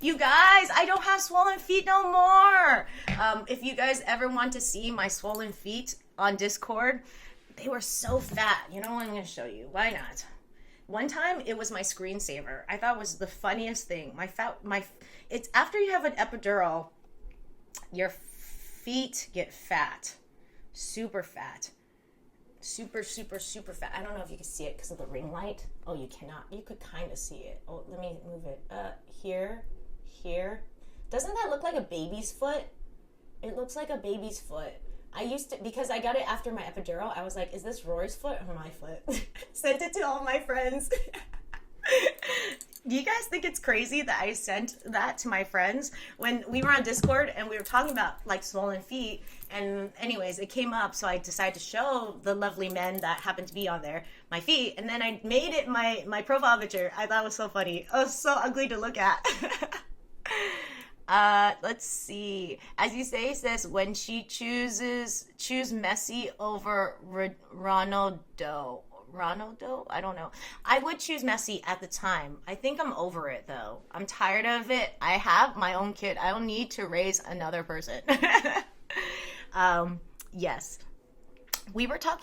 You guys, I don't have swollen feet no more. If you guys ever want to see my swollen feet on Discord, they were so fat. You know what, I'm going to show you. Why not? One time, it was my screensaver. I thought it was the funniest thing. It's after you have an epidural, your feet get fat, super fat. super, super, super fat. I don't know if you can see it because of the ring light. Oh, you cannot. You could kind of see it. Oh, let me move it. Here. Doesn't that look like a baby's foot? It looks like a baby's foot. I used to, because I got it after my epidural, I was like, is this Rory's foot or my foot? Sent it to all my friends. Do you guys think it's crazy that I sent that to my friends when we were on Discord and we were talking about like swollen feet? And anyways, it came up, so I decided to show the lovely men that happened to be on there my feet, and then I made it my profile picture. I thought it was so funny. It was so ugly to look at. Let's see. As you say, it says when she choose Messi over Ronaldo. Ronaldo? I don't know. I would choose Messi at the time. I think I'm over it though. I'm tired of it. I have my own kid. I don't need to raise another person. Yes. We were just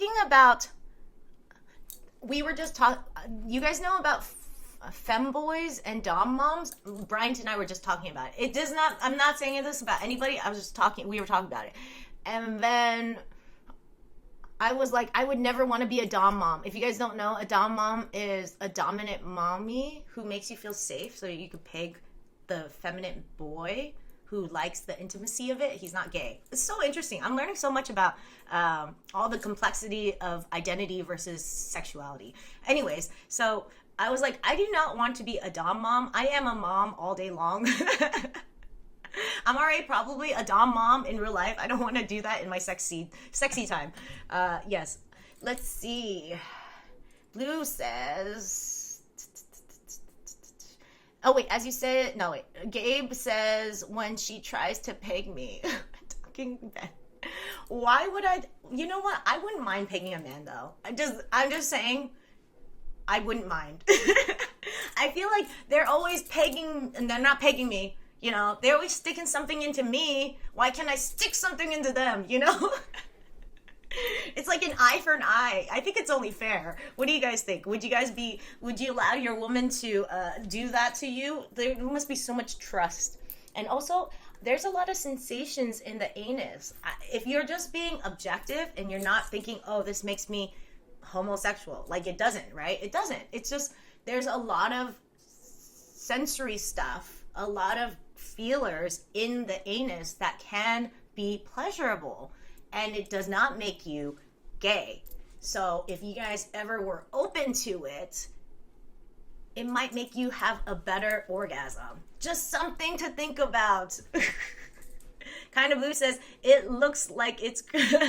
talking, you guys know about femboys and dom moms? Bryant and I were just talking about it. I'm not saying this about anybody. We were talking about it. And then I was like, I would never want to be a dom mom. If you guys don't know, a dom mom is a dominant mommy who makes you feel safe so you can peg the feminine boy who likes the intimacy of it. He's not gay. It's so interesting. I'm learning so much about all the complexity of identity versus sexuality. Anyways, so I was like, I do not want to be a dom mom. I am a mom all day long. I'm already probably a dom mom in real life. I don't want to do that in my sexy time. Yes. Let's see. Blue says... Oh, wait, as you say it, no, wait. Gabe says, when she tries to peg me. Talking Ben. Why would I? You know what? I wouldn't mind pegging a man, though. I'm just saying, I wouldn't mind. I feel like they're always pegging, and they're not pegging me. You know, they're always sticking something into me. Why can't I stick something into them, you know? It's like an eye for an eye. I think it's only fair. What do you guys think? Would you allow your woman to do that to you? There must be so much trust. And also, there's a lot of sensations in the anus. If you're just being objective and you're not thinking, oh, this makes me homosexual. Like, it doesn't, right? It doesn't. It's just, there's a lot of sensory stuff, a lot of feelers in the anus that can be pleasurable. And it does not make you gay. So if you guys ever were open to it, it might make you have a better orgasm. Just something to think about. Kind of Blue says, it looks like it's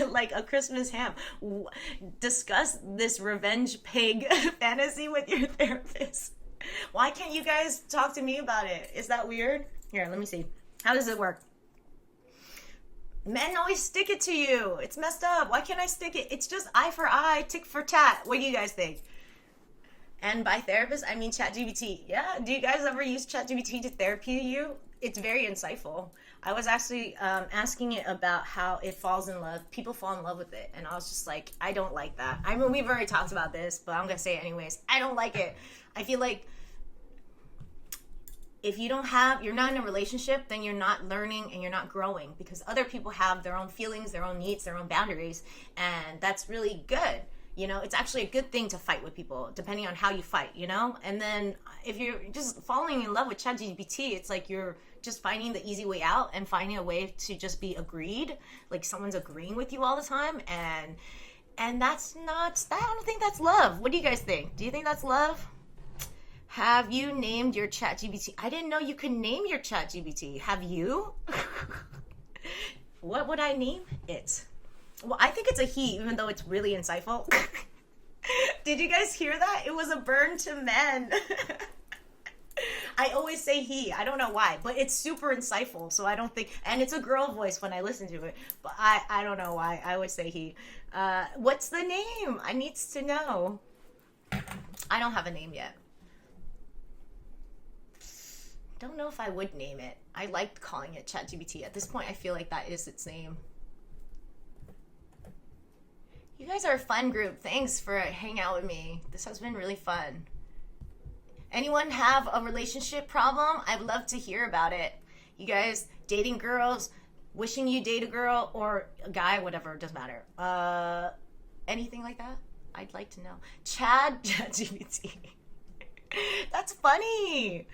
like a Christmas ham. Discuss this revenge pig fantasy with your therapist. Why can't you guys talk to me about it? Is that weird? Here, let me see. How does it work? Men always stick it to you. It's messed up. Why can't I stick it? It's just eye for eye, tick for tat. What do you guys think? And by therapist, I mean ChatGPT. Yeah, do you guys ever use ChatGPT to therapy you? It's very insightful. I was actually asking it about how it falls in love. People fall in love with it. And I was just like, I don't like that. I mean, we've already talked about this, but I'm going to say it anyways. I don't like it. I feel like if you're not in a relationship, then you're not learning and you're not growing, because other people have their own feelings, their own needs, their own boundaries, and that's really good. You know, it's actually a good thing to fight with people, depending on how you fight, you know? And then if you're just falling in love with ChatGPT, it's like you're just finding the easy way out and finding a way to just be agreed, like someone's agreeing with you all the time, and that's not, I don't think that's love. What do you guys think? Do you think that's love? Have you named your ChatGPT? I didn't know you could name your ChatGPT. Have you? What would I name it? Well, I think it's a he, even though it's really insightful. Did you guys hear that? It was a burn to men. I always say he. I don't know why, but it's super insightful. So I don't think, and it's a girl voice when I listen to it, but I don't know why. I always say he. What's the name? I needs to know. I don't have a name yet. Don't know if I would name it. I liked calling it ChatGPT. At this point, I feel like that is its name. You guys are a fun group. Thanks for hanging out with me. This has been really fun. Anyone have a relationship problem? I'd love to hear about it. You guys dating girls, wishing you date a girl or a guy, whatever, it doesn't matter. Anything like that? I'd like to know. ChatGPT. That's funny.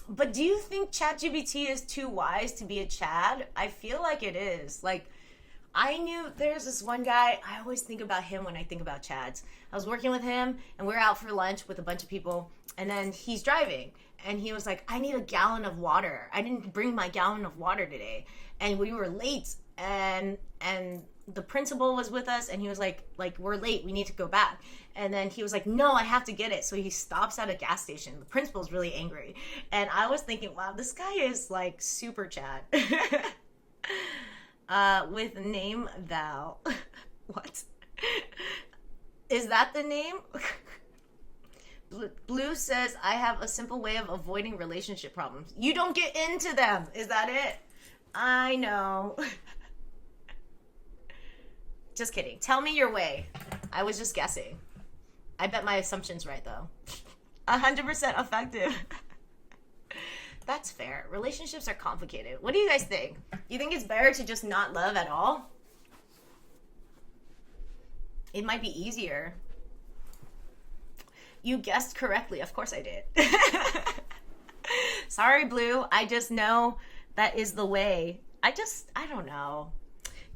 But do you think ChatGPT is too wise to be a Chad? I feel like it is. Like, I knew there's this one guy, I always think about him when I think about Chads. I was working with him, and we're out for lunch with a bunch of people, and then he's driving, and he was like, I need a gallon of water. I didn't bring my gallon of water today. And we were late, and the principal was with us, and he was like, we're late, we need to go back. And then he was like, no, I have to get it. So he stops at a gas station. The principal's really angry. And I was thinking, wow, this guy is like super Chad. With name Val. What? Is that the name? Blue says, I have a simple way of avoiding relationship problems. You don't get into them. Is that it? I know. Just kidding. Tell me your way. I was just guessing. I bet my assumption's right, though. 100% effective. That's fair. Relationships are complicated. What do you guys think? You think it's better to just not love at all? It might be easier. You guessed correctly. Of course I did. Sorry, Blue. I just know that is the way. I don't know.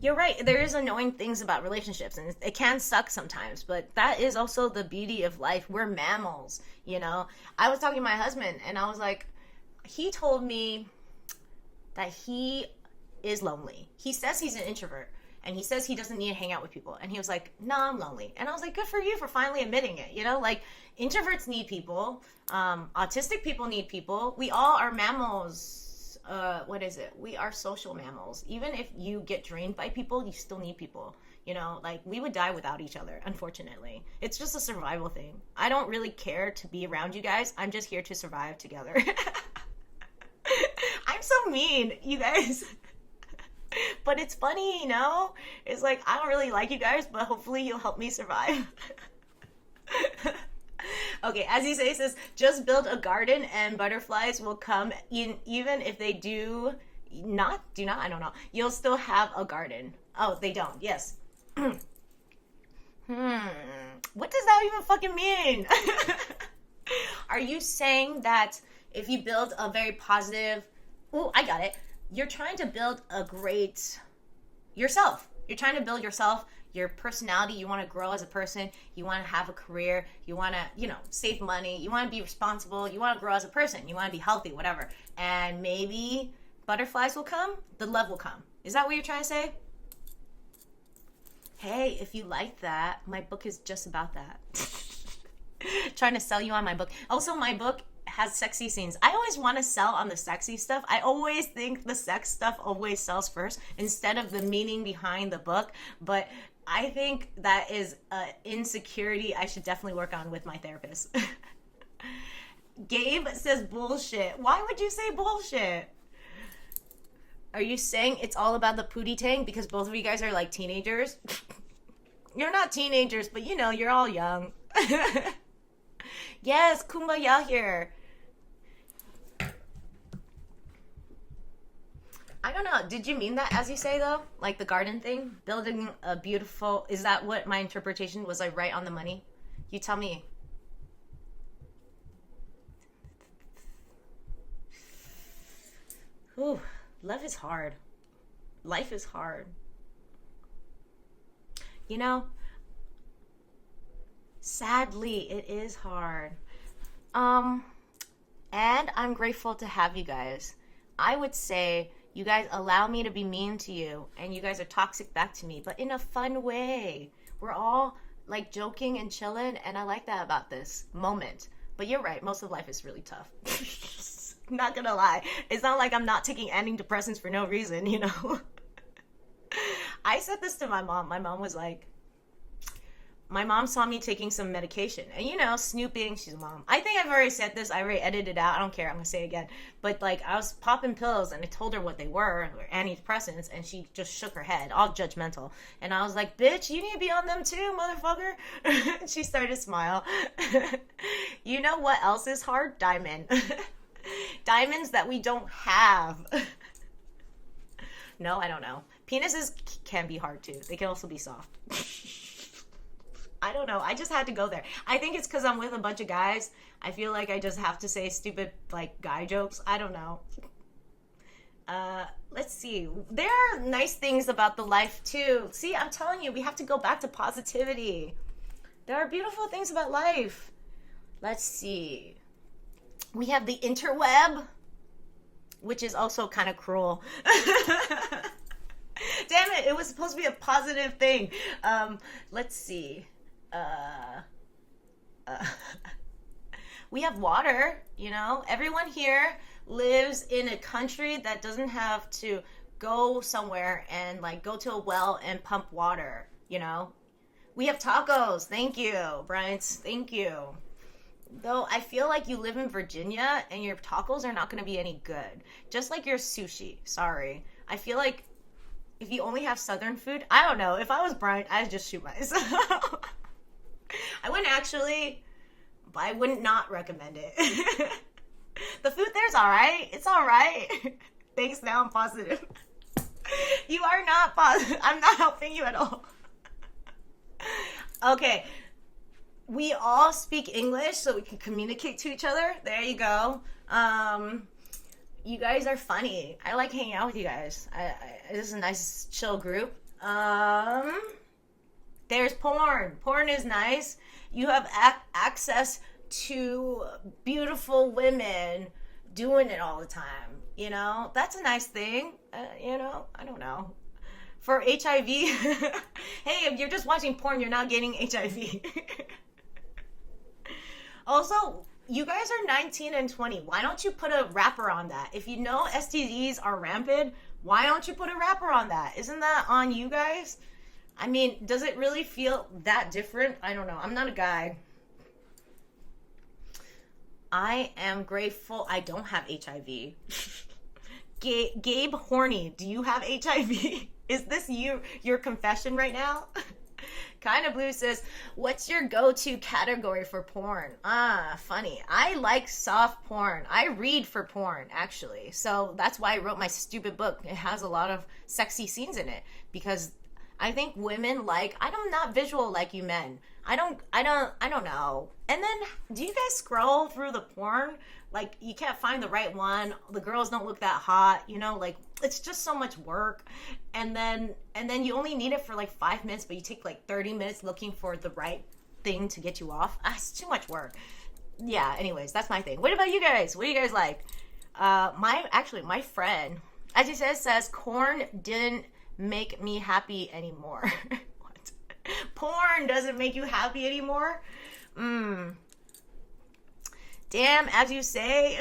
You're right. There is annoying things about relationships, and it can suck sometimes, but that is also the beauty of life. We're mammals, you know? I was talking to my husband, and I was like, he told me that he is lonely. He says he's an introvert, and he says he doesn't need to hang out with people. And he was like, no, I'm lonely. And I was like, good for you for finally admitting it. You know, like, introverts need people. Autistic people need people. We all are mammals. What is it? We are social mammals. Even if you get drained by people, you still need people. You know, like, we would die without each other, unfortunately. It's just a survival thing. I don't really care to be around you guys. I'm just here to survive together. I'm so mean, you guys. But it's funny, you know? It's like, I don't really like you guys, but hopefully you'll help me survive. Okay, as he says, just build a garden and butterflies will come in, even if they do not, I don't know. You'll still have a garden. Oh, they don't. Yes. What does that even fucking mean? Are you saying that if you build a very positive... Oh, I got it. You're trying to build a great yourself. You're trying to build yourself, your personality. You want to grow as a person. You want to have a career. You want to, save money. You want to be responsible. You want to grow as a person. You want to be healthy, whatever. And maybe butterflies will come. The love will come. Is that what you're trying to say? Hey, if you like that, my book is just about that. Trying to sell you on my book. Also, my book has sexy scenes. I always want to sell on the sexy stuff. I always think the sex stuff always sells first instead of the meaning behind the book. But I think that is an insecurity I should definitely work on with my therapist. Gabe says bullshit. Why would you say bullshit? Are you saying it's all about the pootie tang because both of you guys are like teenagers? You're not teenagers, but you're all young. Yes, kumbaya here. I don't know. Did you mean that as you say, though? Like the garden thing? Building a beautiful... Is that what my interpretation was? I right on the money? You tell me. Ooh, love is hard. Life is hard. Sadly, it is hard. And I'm grateful to have you guys. I would say you guys allow me to be mean to you, and you guys are toxic back to me, but in a fun way. We're all like joking and chilling, and I like that about this moment. But you're right, most of life is really tough. Not gonna lie. It's not like I'm not taking antidepressants for no reason, I said this to my mom. My mom was like, my mom saw me taking some medication and snooping. She's a mom. I think I've already said this. I already edited it out. I don't care. I'm gonna say it again. But like, I was popping pills and I told her what they were antidepressants, and she just shook her head, all judgmental. And I was like, bitch, you need to be on them too, motherfucker. She started to smile. You know what else is hard? Diamond. Diamonds that we don't have. No, I don't know. Penises can be hard too. They can also be soft. I don't know. I just had to go there. I think it's because I'm with a bunch of guys. I feel like I just have to say stupid, like, guy jokes. I don't know. Let's see. There are nice things about the life, too. See, I'm telling you, we have to go back to positivity. There are beautiful things about life. Let's see. We have the interweb, which is also kind of cruel. Damn it, it was supposed to be a positive thing. Let's see. We have water, you know. Everyone here lives in a country that doesn't have to go somewhere and, like, go to a well and pump water, you know. We have tacos. Thank you, Bryant. Thank you. Though I feel like you live in Virginia and your tacos are not going to be any good. Just like your sushi. Sorry. I feel like if you only have Southern food, I don't know. If I was Brian, I'd just shoot myself. I wouldn't actually, but I would not recommend it. The food there's all right. It's all right. Thanks, now I'm positive. You are not positive. I'm not helping you at all. Okay. We all speak English so we can communicate to each other. There you go. You guys are funny. I like hanging out with you guys. This is a nice, chill group. There's porn. Porn is nice. You have access to beautiful women doing it all the time. You know, that's a nice thing. You know, I don't know. For HIV, hey, if you're just watching porn, you're not getting HIV. Also, you guys are 19 and 20. Why don't you put a wrapper on that? If you know STDs are rampant, why don't you put a wrapper on that? Isn't that on you guys? I mean, does it really feel that different? I don't know. I'm not a guy. I am grateful I don't have HIV. Gabe Horny, do you have HIV? Is this your confession right now? Kind of Blue says, what's your go-to category for porn? Funny. I like soft porn. I read for porn, actually. So that's why I wrote my stupid book. It has a lot of sexy scenes in it. Because I think women like, I'm not visual like you men. I don't know. And then, do you guys scroll through the porn? Like, you can't find the right one. The girls don't look that hot, you know, like, it's just so much work. And then you only need it for like 5 minutes, but you take like 30 minutes looking for the right thing to get you off. It's too much work. Yeah, anyways, that's my thing. What about you guys? What do you guys like? My friend, as he says, corn didn't make me happy anymore. What? Porn doesn't make you happy anymore? Damn, as you say.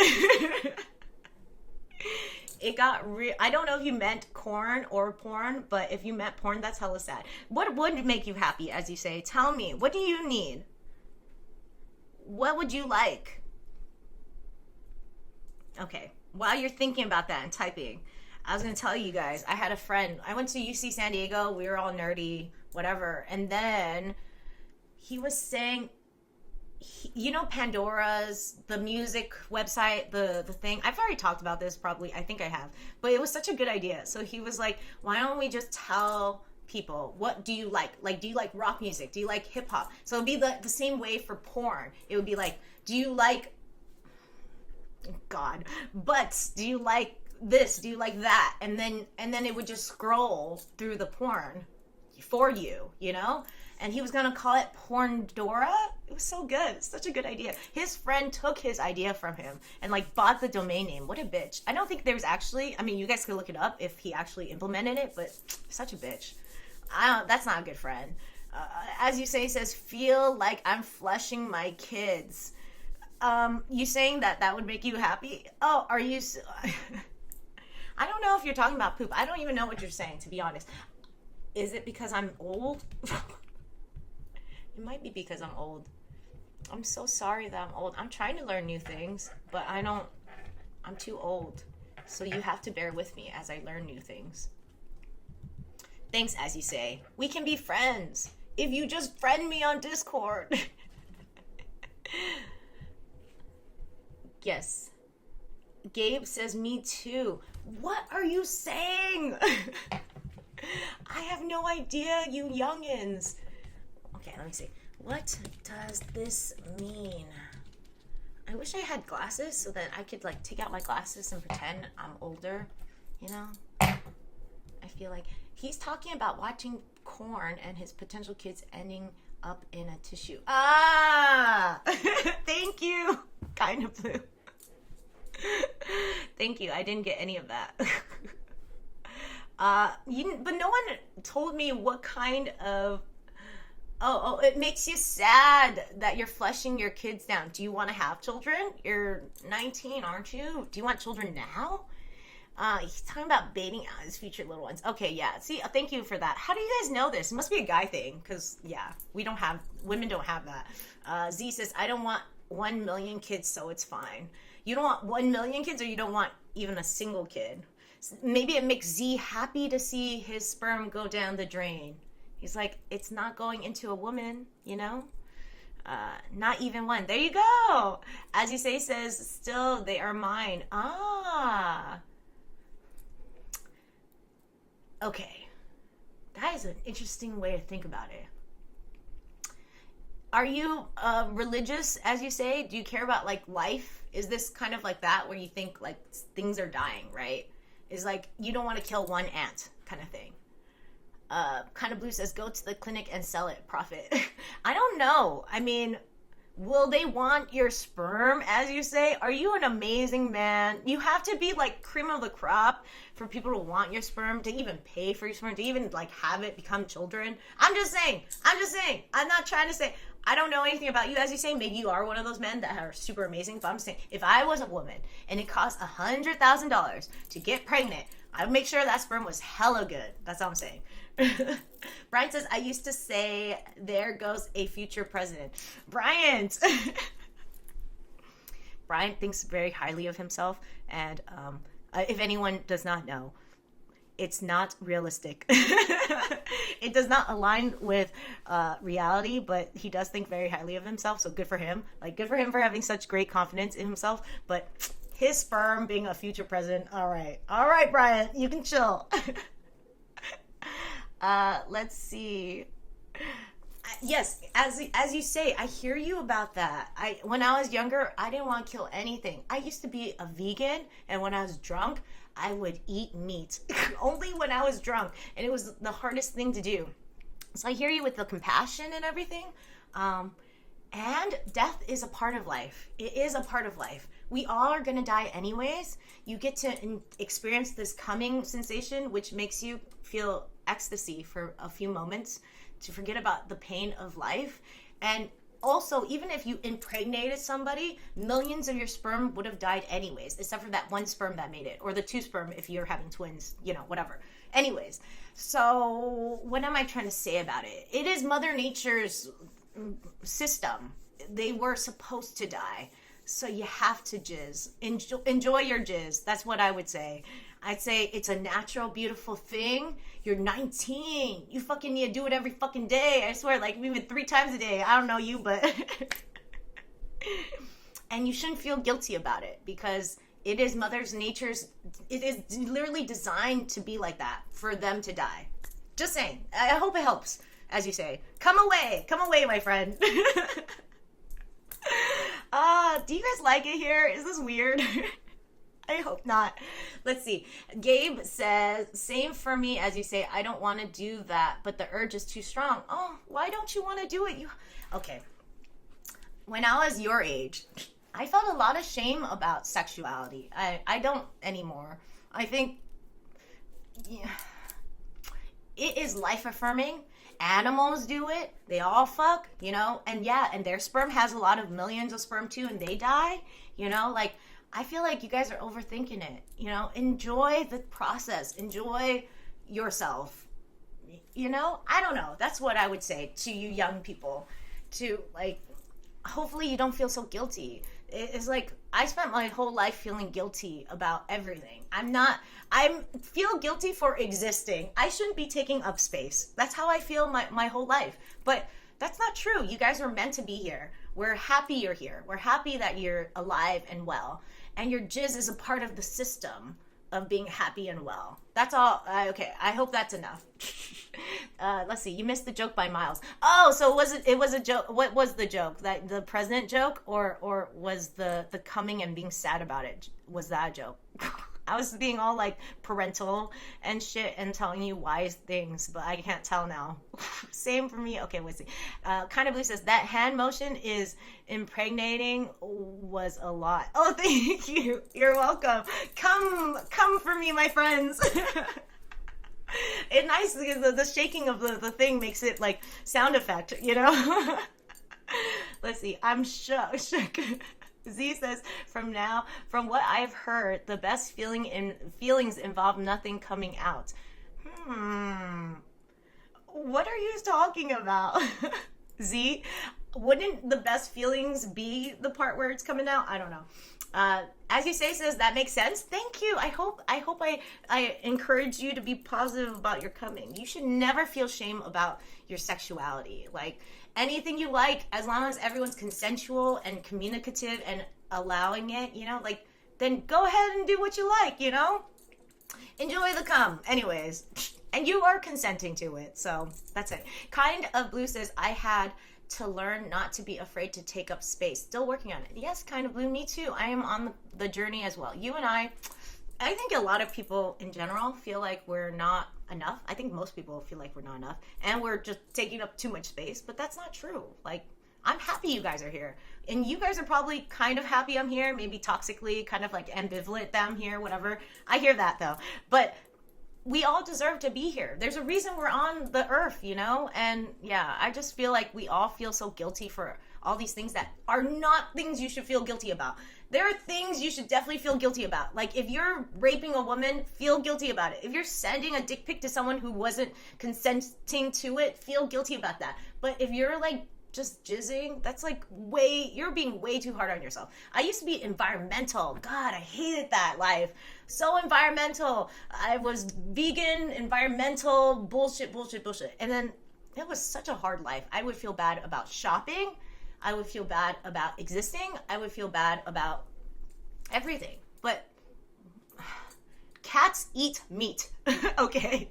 It got real. I don't know if you meant corn or porn, but if you meant porn, that's hella sad. What would make you happy, as you say? Tell me. What do you need? What would you like? Okay. While you're thinking about that and typing, I was going to tell you guys, I had a friend. I went to UC San Diego. We were all nerdy, whatever. And then he was saying, you know, Pandora's, the music website, the thing. I've already talked about this probably. I think I have. But it was such a good idea. So he was like, why don't we just tell people, what do you like? Like, do you like rock music? Do you like hip hop? So it'd be the same way for porn. It would be like, do you like, God, butts? Do you like this? Do you like that? And then it would just scroll through the porn for you, you know? And he was going to call it Pandora. It was so good. Such a good idea. His friend took his idea from him and, like, bought the domain name. What a bitch. I don't think there's actually, I mean, you guys could look it up if he actually implemented it, but such a bitch. That's not a good friend. As you say, he says, feel like I'm flushing my kids. You saying that would make you happy? Oh, are you... I don't know if you're talking about poop. I don't even know what you're saying, to be honest. Is it because I'm old? It might be because I'm old. I'm so sorry that I'm old. I'm trying to learn new things, but I'm too old. So you have to bear with me as I learn new things. Thanks, as you say. We can be friends if you just friend me on Discord. Yes. Gabe says, me too. What are you saying? I have no idea, you youngins. Okay, let me see. What does this mean? I wish I had glasses so that I could like take out my glasses and pretend I'm older, you know? I feel like he's talking about watching porn and his potential kids ending up in a tissue. Ah! Thank you. Kind of blue. Thank you. I didn't get any of that. But no one told me what kind of... Oh, it makes you sad that you're flushing your kids down. Do you want to have children? You're 19, aren't you? Do you want children now? He's talking about baiting out his future little ones. Okay, yeah. See, thank you for that. How do you guys know this? It must be a guy thing, because, yeah, women don't have that. Z says, I don't want 1 million kids, so it's fine. You don't want 1 million kids, or you don't want even a single kid? Maybe it makes Z happy to see his sperm go down the drain. He's like, it's not going into a woman, you know? Not even one. There you go. As you say, says, still, they are mine. Ah. Okay. That is an interesting way to think about it. Are you religious, as you say? Do you care about, like, life? Is this kind of like that, where you think, like, things are dying, right? Is like, you don't want to kill one ant kind of thing. Kind of Blue says, go to the clinic and sell it, profit. I don't know. I mean, will they want your sperm, as you say? Are you an amazing man? You have to be like cream of the crop for people to want your sperm, to even pay for your sperm, to even like have it become children. I'm just saying. I'm not trying to say, I don't know anything about you, as you say. Maybe you are one of those men that are super amazing, but I'm saying, if I was a woman and it cost $100,000 to get pregnant, I would make sure that sperm was hella good. That's all I'm saying. Brian says, I used to say, there goes a future president. Brian thinks very highly of himself, and if anyone does not know, it's not realistic. It does not align with reality, but he does think very highly of himself, so good for him. Like, good for him for having such great confidence in himself, but his sperm being a future president, all right, Brian, you can chill. Let's see. Yes, as you say, I hear you about that. When I was younger, I didn't want to kill anything. I used to be a vegan, and when I was drunk, I would eat meat. Only when I was drunk, and it was the hardest thing to do. So I hear you with the compassion and everything. And death is a part of life. It is a part of life. We all are going to die anyways. You get to experience this coming sensation, which makes you feel ecstasy for a few moments, to forget about the pain of life. And also, even if you impregnated somebody, millions of your sperm would have died anyways, except for that one sperm that made it, or the 2 sperm if you're having twins, you know, whatever. Anyways, so what am I trying to say about it? It is Mother Nature's system. They were supposed to die, so you have to jizz. Enjoy your jizz. That's what I would say. I'd say it's a natural, beautiful thing. You're 19. You fucking need to do it every fucking day. I swear, like, even 3 times a day. I don't know you, but... And you shouldn't feel guilty about it, because it is Mother Nature's... It is literally designed to be like that, for them to die. Just saying. I hope it helps, as you say. Come away, my friend. Do you guys like it here? Is this weird? I hope not. Let's see. Gabe says, same for me, as you say. I don't want to do that, but the urge is too strong. Oh, why don't you want to do it? Okay. When I was your age, I felt a lot of shame about sexuality. I don't anymore. I think it is life-affirming. Animals do it. They all fuck, you know? And yeah, and their sperm has a lot of millions of sperm too, and they die, you know? Like, I feel like you guys are overthinking it, you know? Enjoy the process. Enjoy yourself, you know? I don't know. That's what I would say to you young people. To, like, hopefully you don't feel so guilty. It's like, I spent my whole life feeling guilty about everything. I feel guilty for existing. I shouldn't be taking up space. That's how I feel my whole life. But that's not true. You guys are meant to be here. We're happy you're here. We're happy that you're alive and well. And your jizz is a part of the system of being happy and well. That's all. Okay, I hope that's enough. Let's see. You missed the joke by miles. Oh, so it was a joke. What was the joke? That the president joke, or was the coming and being sad about it? Was that a joke? I was being all like parental and shit and telling you wise things, but I can't tell now. Same for me. Okay, let's see. Kind of Blue says that hand motion is impregnating was a lot. Oh, thank you. You're welcome. Come for me, my friends. It's nice because the shaking of the thing makes it like sound effect, you know? Let's see. I'm shook. Z says, from what I've heard, the best feelings involve nothing coming out. What are you talking about? Z, wouldn't the best feelings be the part where it's coming out? I don't know. As you say, says that makes sense. Thank you. I hope I encourage you to be positive about your coming. You should never feel shame about your sexuality. Like, anything you like, as long as everyone's consensual and communicative and allowing it, you know, like, then go ahead and do what you like, you know? Enjoy the cum. Anyways, and you are consenting to it, so that's it. Kind of Blue says, I had to learn not to be afraid to take up space. Still working on it. Yes, Kind of Blue, me too. I am on the journey as well. You and I think a lot of people in general feel like we're not enough. I think most people feel like we're not enough and we're just taking up too much space, but that's not true. Like, I'm happy you guys are here, and you guys are probably kind of happy I'm here, maybe toxically, kind of like ambivalent that I'm here, whatever. I hear that though, but we all deserve to be here. There's a reason we're on the earth, you know? And yeah, I just feel like we all feel so guilty for all these things that are not things you should feel guilty about. There are things you should definitely feel guilty about. Like, if you're raping a woman, feel guilty about it. If you're sending a dick pic to someone who wasn't consenting to it, feel guilty about that. But if you're like just jizzing, that's like you're being way too hard on yourself. I used to be environmental. God, I hated that life. So environmental. I was vegan, environmental, bullshit. And then it was such a hard life. I would feel bad about shopping. I would feel bad about existing. I would feel bad about everything. But cats eat meat, okay?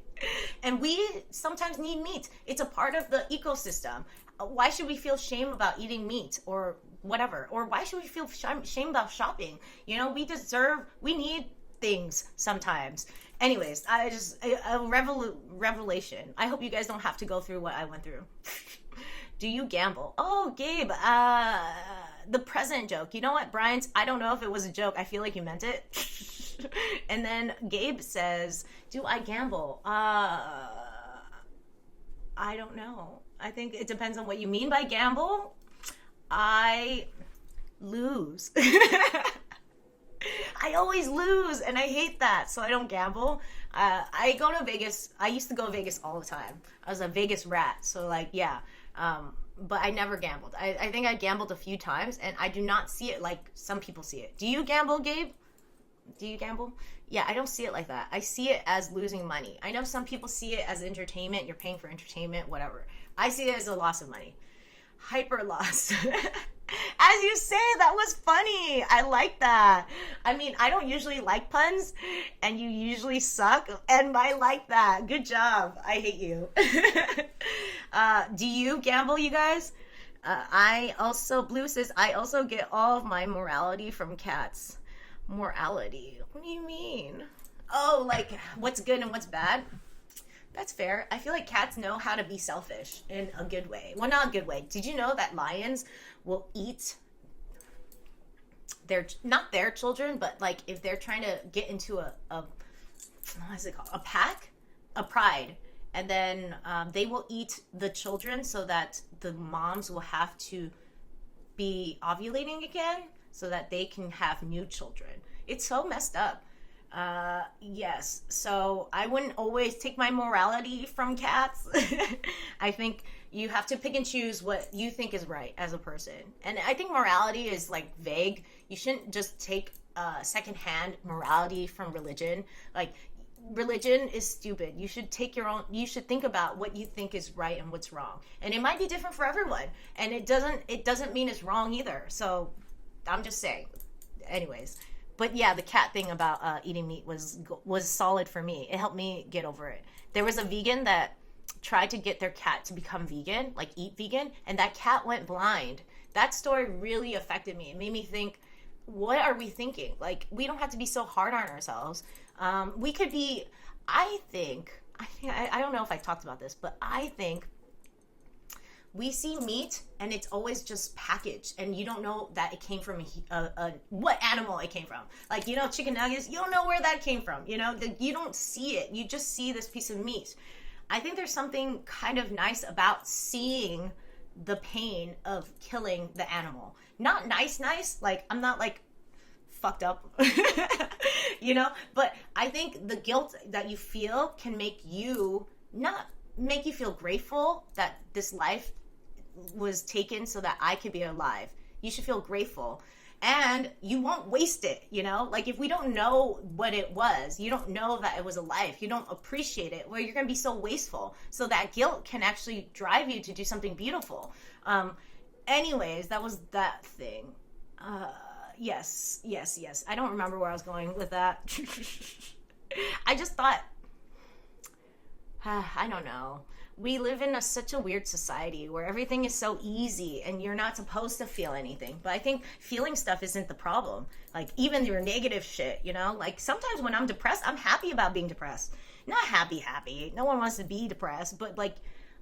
And we sometimes need meat. It's a part of the ecosystem. Why should we feel shame about eating meat or whatever? Or why should we feel shame about shopping? You know, we need things sometimes. Anyways, a revelation. I hope you guys don't have to go through what I went through. Do you gamble? Oh, Gabe, the present joke. You know what, Brian? I don't know if it was a joke. I feel like you meant it. And then Gabe says, do I gamble? I don't know. I think it depends on what you mean by gamble. I lose. I always lose, and I hate that, so I don't gamble. I go to Vegas. I used to go to Vegas all the time. I was a Vegas rat, so like, yeah. But I never gambled. I think I gambled a few times, and I do not see it like some people see it. Do you gamble, Gabe? Do you gamble? Yeah, I don't see it like that. I see it as losing money. I know some people see it as entertainment. You're paying for entertainment, whatever. I see it as a loss of money. Hyper loss. As you say, that was funny. I like that. I mean, I don't usually like puns, and you usually suck, and I like that. Good job. I hate you. Do you gamble, you guys? Blue says, I also get all of my morality from cats. Morality? What do you mean? Oh, like what's good and what's bad? That's fair. I feel like cats know how to be selfish in a good way. Well, not a good way. Did you know that lions will eat not their children, but like if they're trying to get into a what is it called? A pack? A pride. And then they will eat the children so that the moms will have to be ovulating again so that they can have new children. It's so messed up. Yes, so I wouldn't always take my morality from cats. I think you have to pick and choose what you think is right as a person. And I think morality is like vague. You shouldn't just take secondhand morality from religion. Like, religion is stupid. You should take your own, you should think about what you think is right and what's wrong. And it might be different for everyone. And it doesn't mean it's wrong either. So I'm just saying. Anyways, But yeah, the cat thing about eating meat was solid for me. It helped me get over it. There was a vegan that tried to get their cat to become vegan, like eat vegan, and that cat went blind. That story really affected me. It made me think, what are we thinking? Like, we don't have to be so hard on ourselves. We could be, I don't know if I talked about this, but I think we see meat and it's always just packaged and you don't know that it came from what animal it came from. Like, you know, chicken nuggets, you don't know where that came from. You know, you don't see it. You just see this piece of meat. I think there's something kind of nice about seeing the pain of killing the animal. Not nice, like, I'm not like fucked up, you know, but I think the guilt that you feel can make you feel grateful that this life was taken so that I could be alive. You should feel grateful. And you won't waste it, you know? Like, if we don't know what it was, you don't know that it was a life, you don't appreciate it, well, you're going to be so wasteful. So that guilt can actually drive you to do something beautiful. Anyways, that was that thing. Yes. I don't remember where I was going with that. I just thought, I don't know. We live in such a weird society where everything is so easy and you're not supposed to feel anything. But I think feeling stuff isn't the problem. Like, even your negative shit, you know? Like, sometimes when I'm depressed, I'm happy about being depressed. Not happy. No one wants to be depressed. But, like,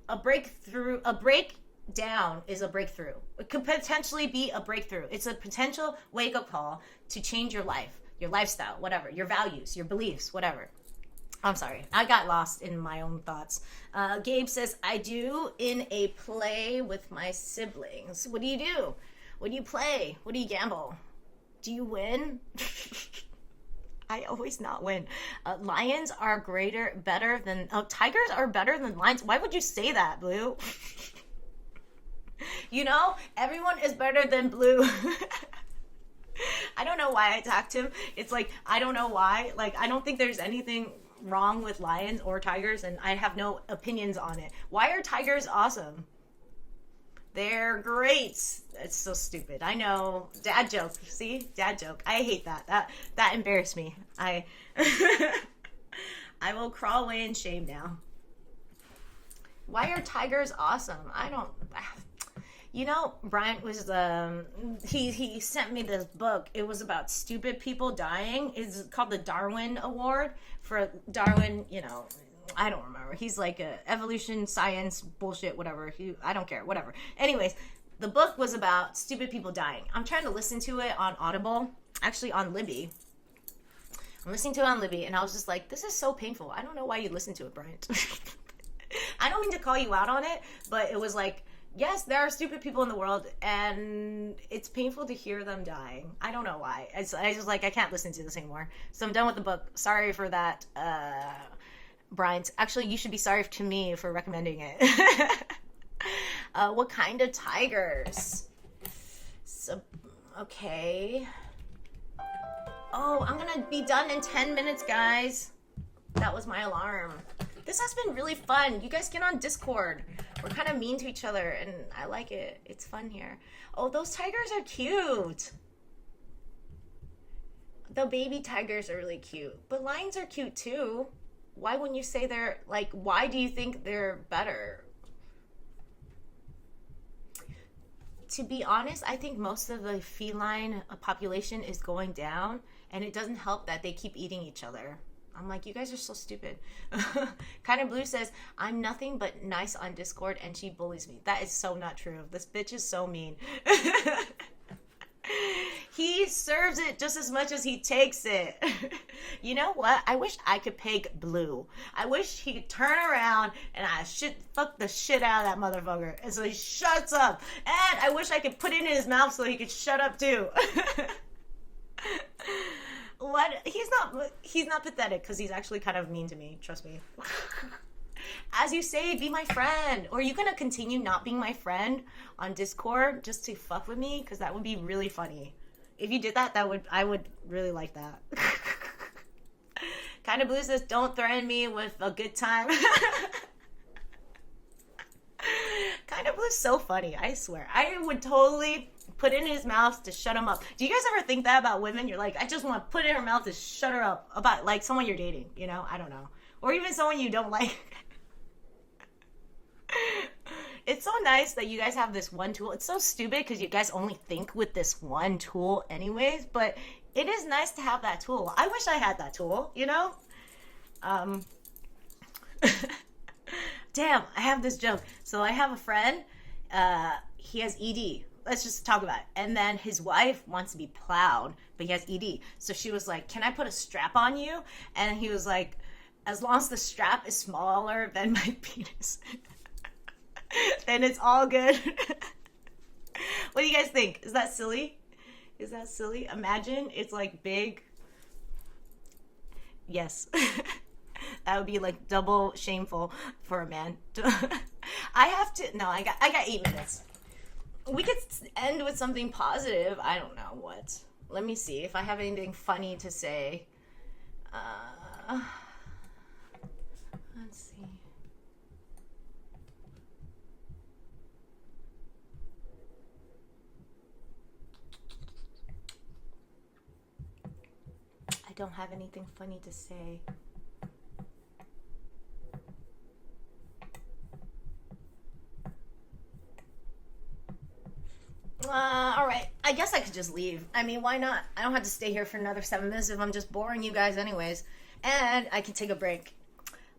a breakdown is a breakthrough. It could potentially be a breakthrough. It's a potential wake-up call to change your life, your lifestyle, whatever, your values, your beliefs, whatever. I'm sorry. I got lost in my own thoughts. Gabe says, I do in a play with my siblings. What do you do? What do you play? What do you gamble? Do you win? I always not win. Lions are better than... tigers are better than lions. Why would you say that, Blue? You know, everyone is better than Blue. I don't know why I attacked him. It's like, I don't know why. Like, I don't think there's anything wrong with lions or tigers, and I have no opinions on it. Why are tigers awesome? They're great. It's so stupid. I know. Dad joke. See? Dad joke. I hate that. That embarrassed me. I will crawl away in shame now. Why are tigers awesome? I don't... You know, Bryant was, he sent me this book. It was about stupid people dying. It's called the Darwin Award for Darwin, you know, I don't remember. He's like a evolution, science, bullshit, whatever. I don't care, whatever. Anyways, the book was about stupid people dying. I'm trying to listen to it on Audible, actually on Libby. I'm listening to it on Libby, and I was just like, this is so painful. I don't know why you listen to it, Bryant. I don't mean to call you out on it, but it was like, yes, there are stupid people in the world, and it's painful to hear them dying. I don't know why. I just like, I can't listen to this anymore. So I'm done with the book. Sorry for that, Bryant. Actually, you should be sorry to me for recommending it. What kind of tigers? So, okay. Oh, I'm gonna be done in 10 minutes, guys. That was my alarm. This has been really fun. You guys get on Discord. We're kind of mean to each other, and I like it. It's fun here. Oh, those tigers are cute. The baby tigers are really cute. But lions are cute, too. Why wouldn't you say they're, like, why do you think they're better? To be honest, I think most of the feline population is going down, and it doesn't help that they keep eating each other. I'm like, you guys are so stupid. Kind of Blue says, I'm nothing but nice on Discord and she bullies me. That is so not true. This bitch is so mean. He serves it just as much as he takes it. You know what? I wish I could peg Blue. I wish he could turn around and I should fuck the shit out of that motherfucker. And so he shuts up. And I wish I could put it in his mouth so he could shut up too. What? He's not pathetic because he's actually kind of mean to me. Trust me. As you say, be my friend. Or are you gonna continue not being my friend on Discord just to fuck with me? Because that would be really funny. If you did that, I would really like that. Kind of Blue says, don't threaten me with a good time. Kind of Blue's so funny, I swear. I would totally put it in his mouth to shut him up. Do you guys ever think that about women? You're like, I just want to put it in her mouth to shut her up about like someone you're dating, you know? I don't know. Or even someone you don't like. It's so nice that you guys have this one tool. It's so stupid because you guys only think with this one tool anyways, but it is nice to have that tool. I wish I had that tool, you know? Damn, I have this joke. So I have a friend, he has ED. Let's just talk about it. And then his wife wants to be plowed, but he has ED. So she was like, can I put a strap on you? And he was like, as long as the strap is smaller than my penis, then it's all good. What do you guys think? Is that silly? Is that silly? Imagine it's like big. Yes. That would be like double shameful for a man. I have to, no, I got 8 minutes. We could end with something positive. I don't know what. Let me see if I have anything funny to say. Let's see. I don't have anything funny to say. All right. I guess I could just leave. I mean, why not? I don't have to stay here for another 7 minutes if I'm just boring you guys anyways. And I can take a break.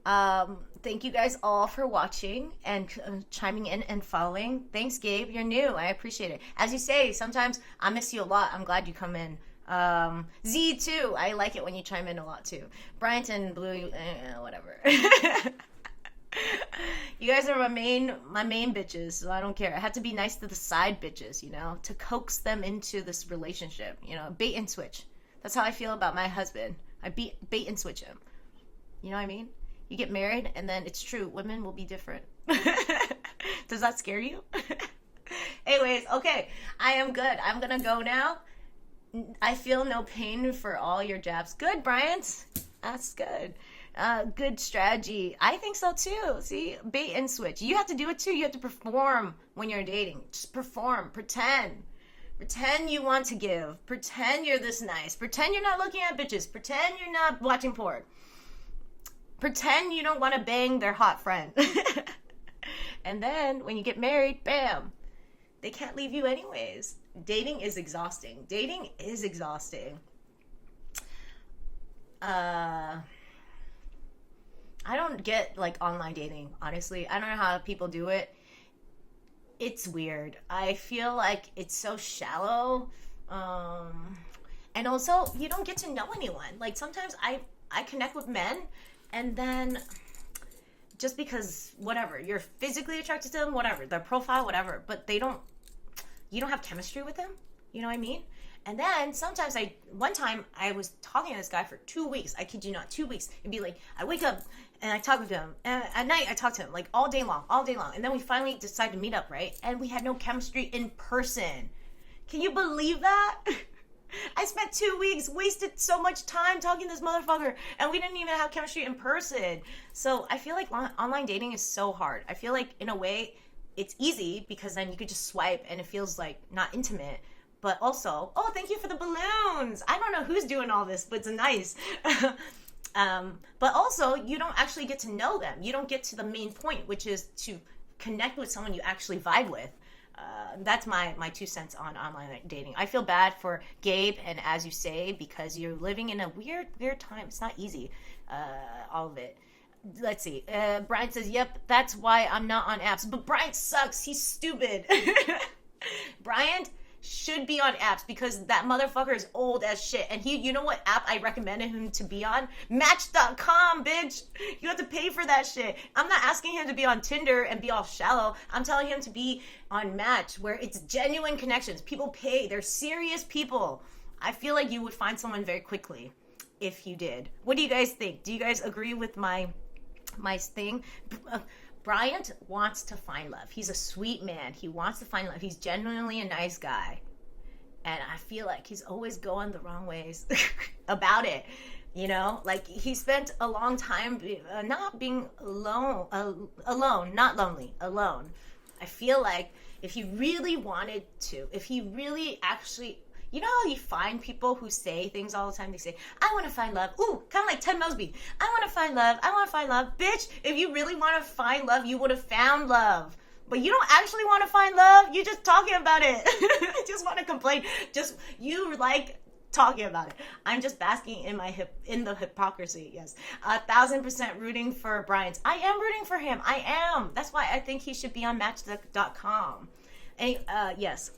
Thank you guys all for watching and chiming in and following. Thanks, Gabe. You're new. I appreciate it. As you say, sometimes I miss you a lot. I'm glad you come in. Z too. I like it when you chime in a lot too. Bryant Blue, whatever. You guys are my main bitches, so I don't care. I have to be nice to the side bitches, you know, to coax them into this relationship, you know, bait and switch. That's how I feel about my husband. I bait and switch him. You know what I mean? You get married, and then it's true, women will be different. Does that scare you? Anyways, okay, I am good. I'm gonna go now. I feel no pain for all your jabs. Good, Bryant. That's good. Good strategy. I think so too. See, bait and switch. You have to do it too. You have to perform when you're dating. Just perform. Pretend you want to give. Pretend you're this nice. Pretend you're not looking at bitches. Pretend you're not watching porn. Pretend you don't want to bang their hot friend. And then when you get married, bam, they can't leave you anyways. Dating is exhausting. I don't get like online dating, honestly. I don't know how people do it. It's weird. I feel like it's so shallow. And also you don't get to know anyone. Like sometimes I connect with men and then just because whatever, you're physically attracted to them, whatever, their profile, whatever, but you don't have chemistry with them. You know what I mean? And then sometimes one time I was talking to this guy for 2 weeks. I kid you not, 2 weeks. It'd be like, I wake up and I talk with him. And at night I talk to him like all day long. And then we finally decided to meet up, right? And we had no chemistry in person. Can you believe that? I spent 2 weeks, wasted so much time talking to this motherfucker, and we didn't even have chemistry in person. So I feel like online dating is so hard. I feel like in a way it's easy because then you could just swipe and it feels like not intimate. But also, oh, thank you for the balloons. I don't know who's doing all this, but it's nice. But also, you don't actually get to know them. You don't get to the main point, which is to connect with someone you actually vibe with. That's my 2 cents on online dating. I feel bad for Gabe, and as you say, because you're living in a weird time. It's not easy, all of it. Let's see. Brian says, yep, that's why I'm not on apps. But Brian sucks. He's stupid. Brian should be on apps because that motherfucker is old as shit. And you know what app I recommended him to be on? Match.com, bitch. You have to pay for that shit. I'm not asking him to be on Tinder and be all shallow. I'm telling him to be on Match where it's genuine connections. People pay. They're serious people. I feel like you would find someone very quickly if you did. What do you guys think? Do you guys agree with my thing? Bryant wants to find love. He's a sweet man. He wants to find love. He's genuinely a nice guy. And I feel like he's always going the wrong ways about it. You know, like he spent a long time not being alone, not lonely, alone. I feel like if he really wanted to, if he really actually, you know how you find people who say things all the time? They say, I want to find love. Ooh, kind of like Ted Mosby. I want to find love. I want to find love. Bitch, if you really want to find love, you would have found love. But you don't actually want to find love. You're just talking about it. Just want to complain. Just, you like talking about it. I'm just basking in the hypocrisy. Yes. 1,000% rooting for Bryant. I am rooting for him. I am. That's why I think he should be on Match.com. And yes,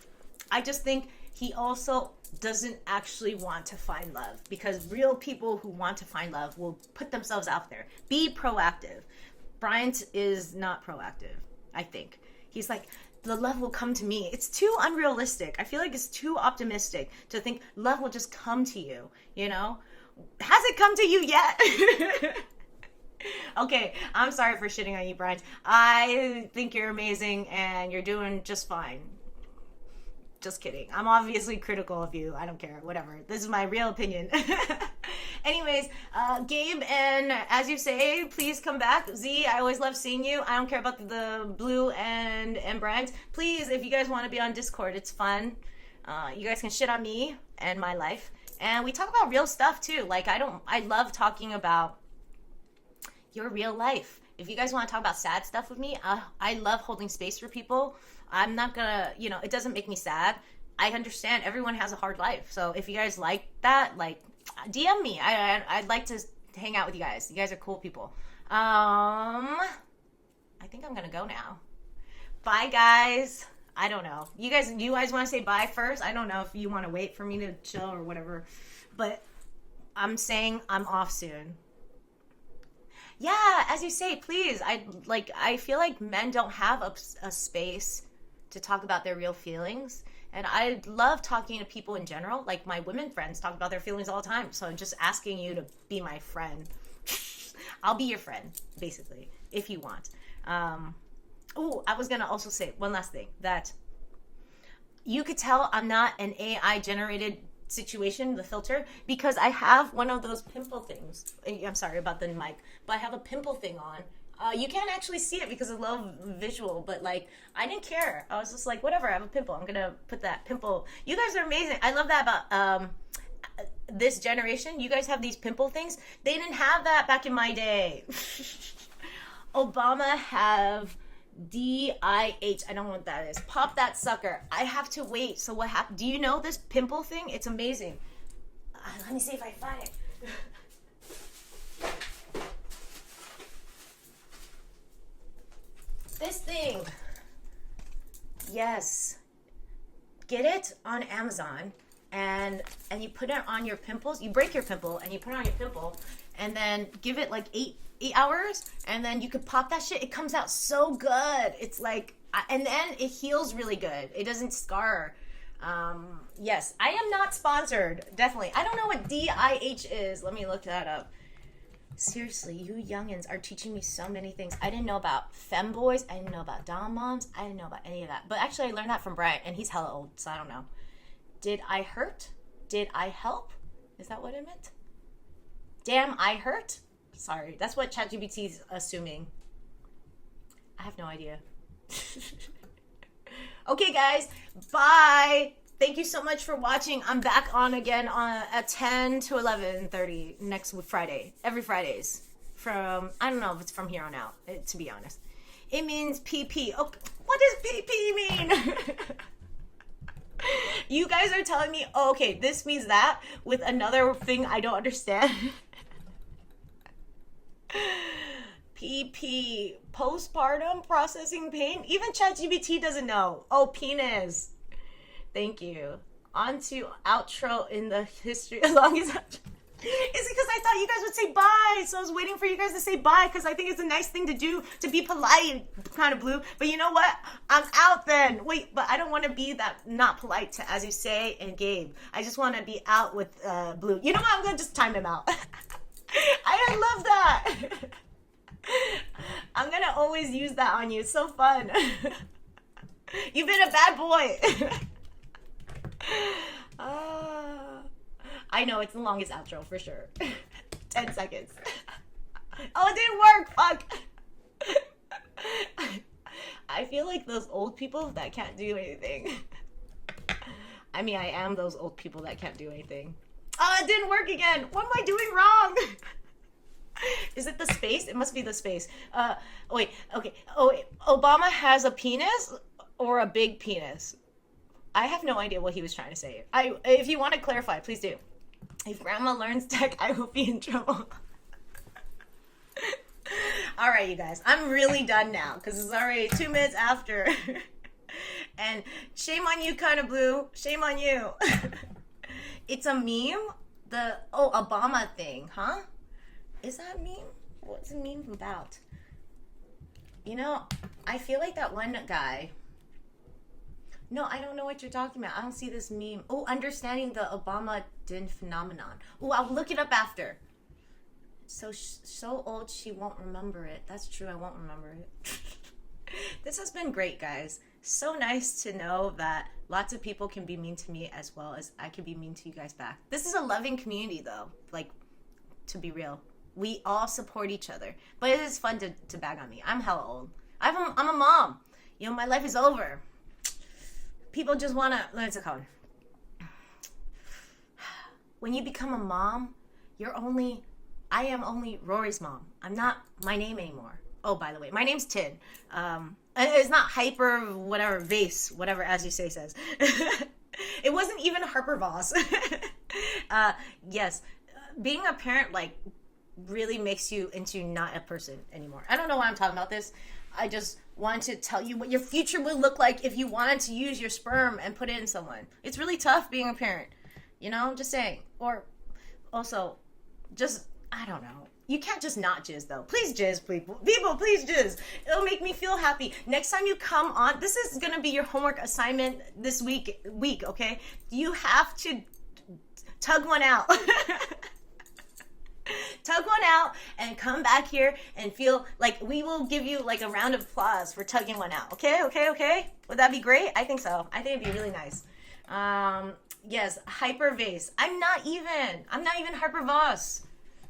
I just think he also doesn't actually want to find love, because real people who want to find love will put themselves out there. Be proactive. Bryant is not proactive, I think. He's like, the love will come to me. It's too unrealistic. I feel like it's too optimistic to think love will just come to you, you know? Has it come to you yet? Okay, I'm sorry for shitting on you, Brian. I think you're amazing and you're doing just fine. Just kidding. I'm obviously critical of you. I don't care. Whatever. This is my real opinion. Anyways, Gabe, and as you say, please come back. Z, I always love seeing you. I don't care about the blue and Brian's. Please, if you guys want to be on Discord, it's fun. You guys can shit on me and my life. And we talk about real stuff too. Like, I love talking about your real life. If you guys want to talk about sad stuff with me, I love holding space for people. I'm not gonna, it doesn't make me sad. I understand everyone has a hard life. So if you guys like that, like, DM me. I'd like to hang out with you guys. You guys are cool people. I think I'm gonna go now. Bye, guys. I don't know. You guys want to say bye first? I don't know if you want to wait for me to chill or whatever. But I'm saying I'm off soon. Yeah, as you say, please. I feel like men don't have a space to talk about their real feelings. And I love talking to people in general. Like, my women friends talk about their feelings all the time. So I'm just asking you to be my friend. I'll be your friend, basically, if you want. I was going to also say one last thing. That you could tell I'm not an AI-generated situation, the filter, because I have one of those pimple things. I'm sorry about the mic, but I have a pimple thing on. You can't actually see it because of low visual, but like, I didn't care. I was just like, whatever, I have a pimple. I'm gonna put that pimple. You guys are amazing. I love that about this generation. You guys have these pimple things. They didn't have that back in my day. Obama have DIH. I don't know what that is. Pop that sucker. I have to wait. So what happened? Do you know this pimple thing? It's amazing. Let me see if I find it. This thing. Yes. Get it on Amazon and you put it on your pimples. You break your pimple and you put it on your pimple and then give it like 8 hours and then you could pop that shit. It comes out so good. It's like, and then it heals really good. It doesn't scar. Yes, I am not sponsored. Definitely. I don't know what DIH is. Let me look that up. Seriously, you youngins are teaching me so many things. I didn't know about femboys. I didn't know about dom moms. I didn't know about any of that. But actually, I learned that from Brian, and he's hella old, so I don't know. Did I hurt? Did I help? Is that what it meant? Damn, I hurt? Sorry, that's what ChatGPT is assuming. I have no idea. Okay, guys, bye. Thank you so much for watching. I'm back on again at 10 to 11:30 next Friday. Every Fridays. I don't know if it's from here on out, to be honest. It means PP. Oh, what does PP mean? You guys are telling me, oh, okay, this means that with another thing I don't understand. PP, postpartum processing pain. Even ChatGPT doesn't know. Oh, penis. Thank you. On to outro in the history as long as outro. It's because I thought you guys would say bye, so I was waiting for you guys to say bye because I think it's a nice thing to do, to be polite, kind of blue. But you know what? I'm out then. Wait, but I don't want to be that not polite to As You Say and Gabe. I just want to be out with blue. You know what? I'm going to just time him out. I love that. I'm going to always use that on you. It's so fun. You've been a bad boy. I know, it's the longest outro for sure. 10 seconds. Oh, it didn't work. Fuck. I feel like those old people that can't do anything. I mean, I am those old people that can't do anything. Oh, it didn't work again. What am I doing wrong? Is it the space? It must be the space. Wait, okay. Oh, wait. Obama has a penis or a big penis? I have no idea what he was trying to say. If you want to clarify, please do. If grandma learns tech, I will be in trouble. All right, you guys. I'm really done now because it's already 2 minutes after. And shame on you, kind of blue. Shame on you. It's a meme? The Obama thing, huh? Is that a meme? What's a meme about? You know, I feel like that one guy. No, I don't know what you're talking about. I don't see this meme. Oh, understanding the Obama din phenomenon. Oh, I'll look it up after. So old she won't remember it. That's true, I won't remember it. This has been great, guys. So nice to know that lots of people can be mean to me as well as I can be mean to you guys back. This is a loving community, though. Like, to be real. We all support each other. But it is fun to bag on me. I'm hella old. I'm a mom. You know, my life is over. People just want to... What's it called? When you become a mom, I am only Rory's mom. I'm not my name anymore. Oh, by the way, my name's Tin. It's not Hyper, whatever, Vase, whatever, as you say, says. It wasn't even Harper Voss. Yes, being a parent, like, really makes you into not a person anymore. I don't know why I'm talking about this. I just wanted to tell you what your future would look like if you wanted to use your sperm and put it in someone. It's really tough being a parent. You know, just saying. Or also, just, I don't know. You can't just not jizz, though. Please jizz, people. People, please jizz. It'll make me feel happy. Next time you come on, this is going to be your homework assignment this week, okay? You have to tug one out. Tug one out and come back here and feel like we will give you like a round of applause for tugging one out. Okay? Would that be great? I think so. I think it'd be really nice. Yes, Hyper Vase. I'm not even Harper Voss.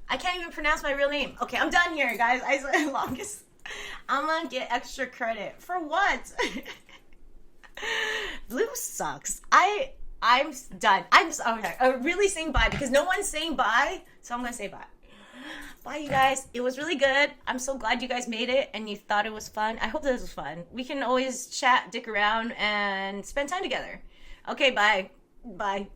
I can't even pronounce my real name. Okay, I'm done here, guys. I said longest. I'm gonna get extra credit. For what? Blue sucks. I'm done. Okay. I'm really saying bye because no one's saying bye, so I'm gonna say bye. Bye, you guys. It was really good. I'm so glad you guys made it and you thought it was fun. I hope this was fun. We can always chat, dick around, and spend time together. Okay, bye. Bye.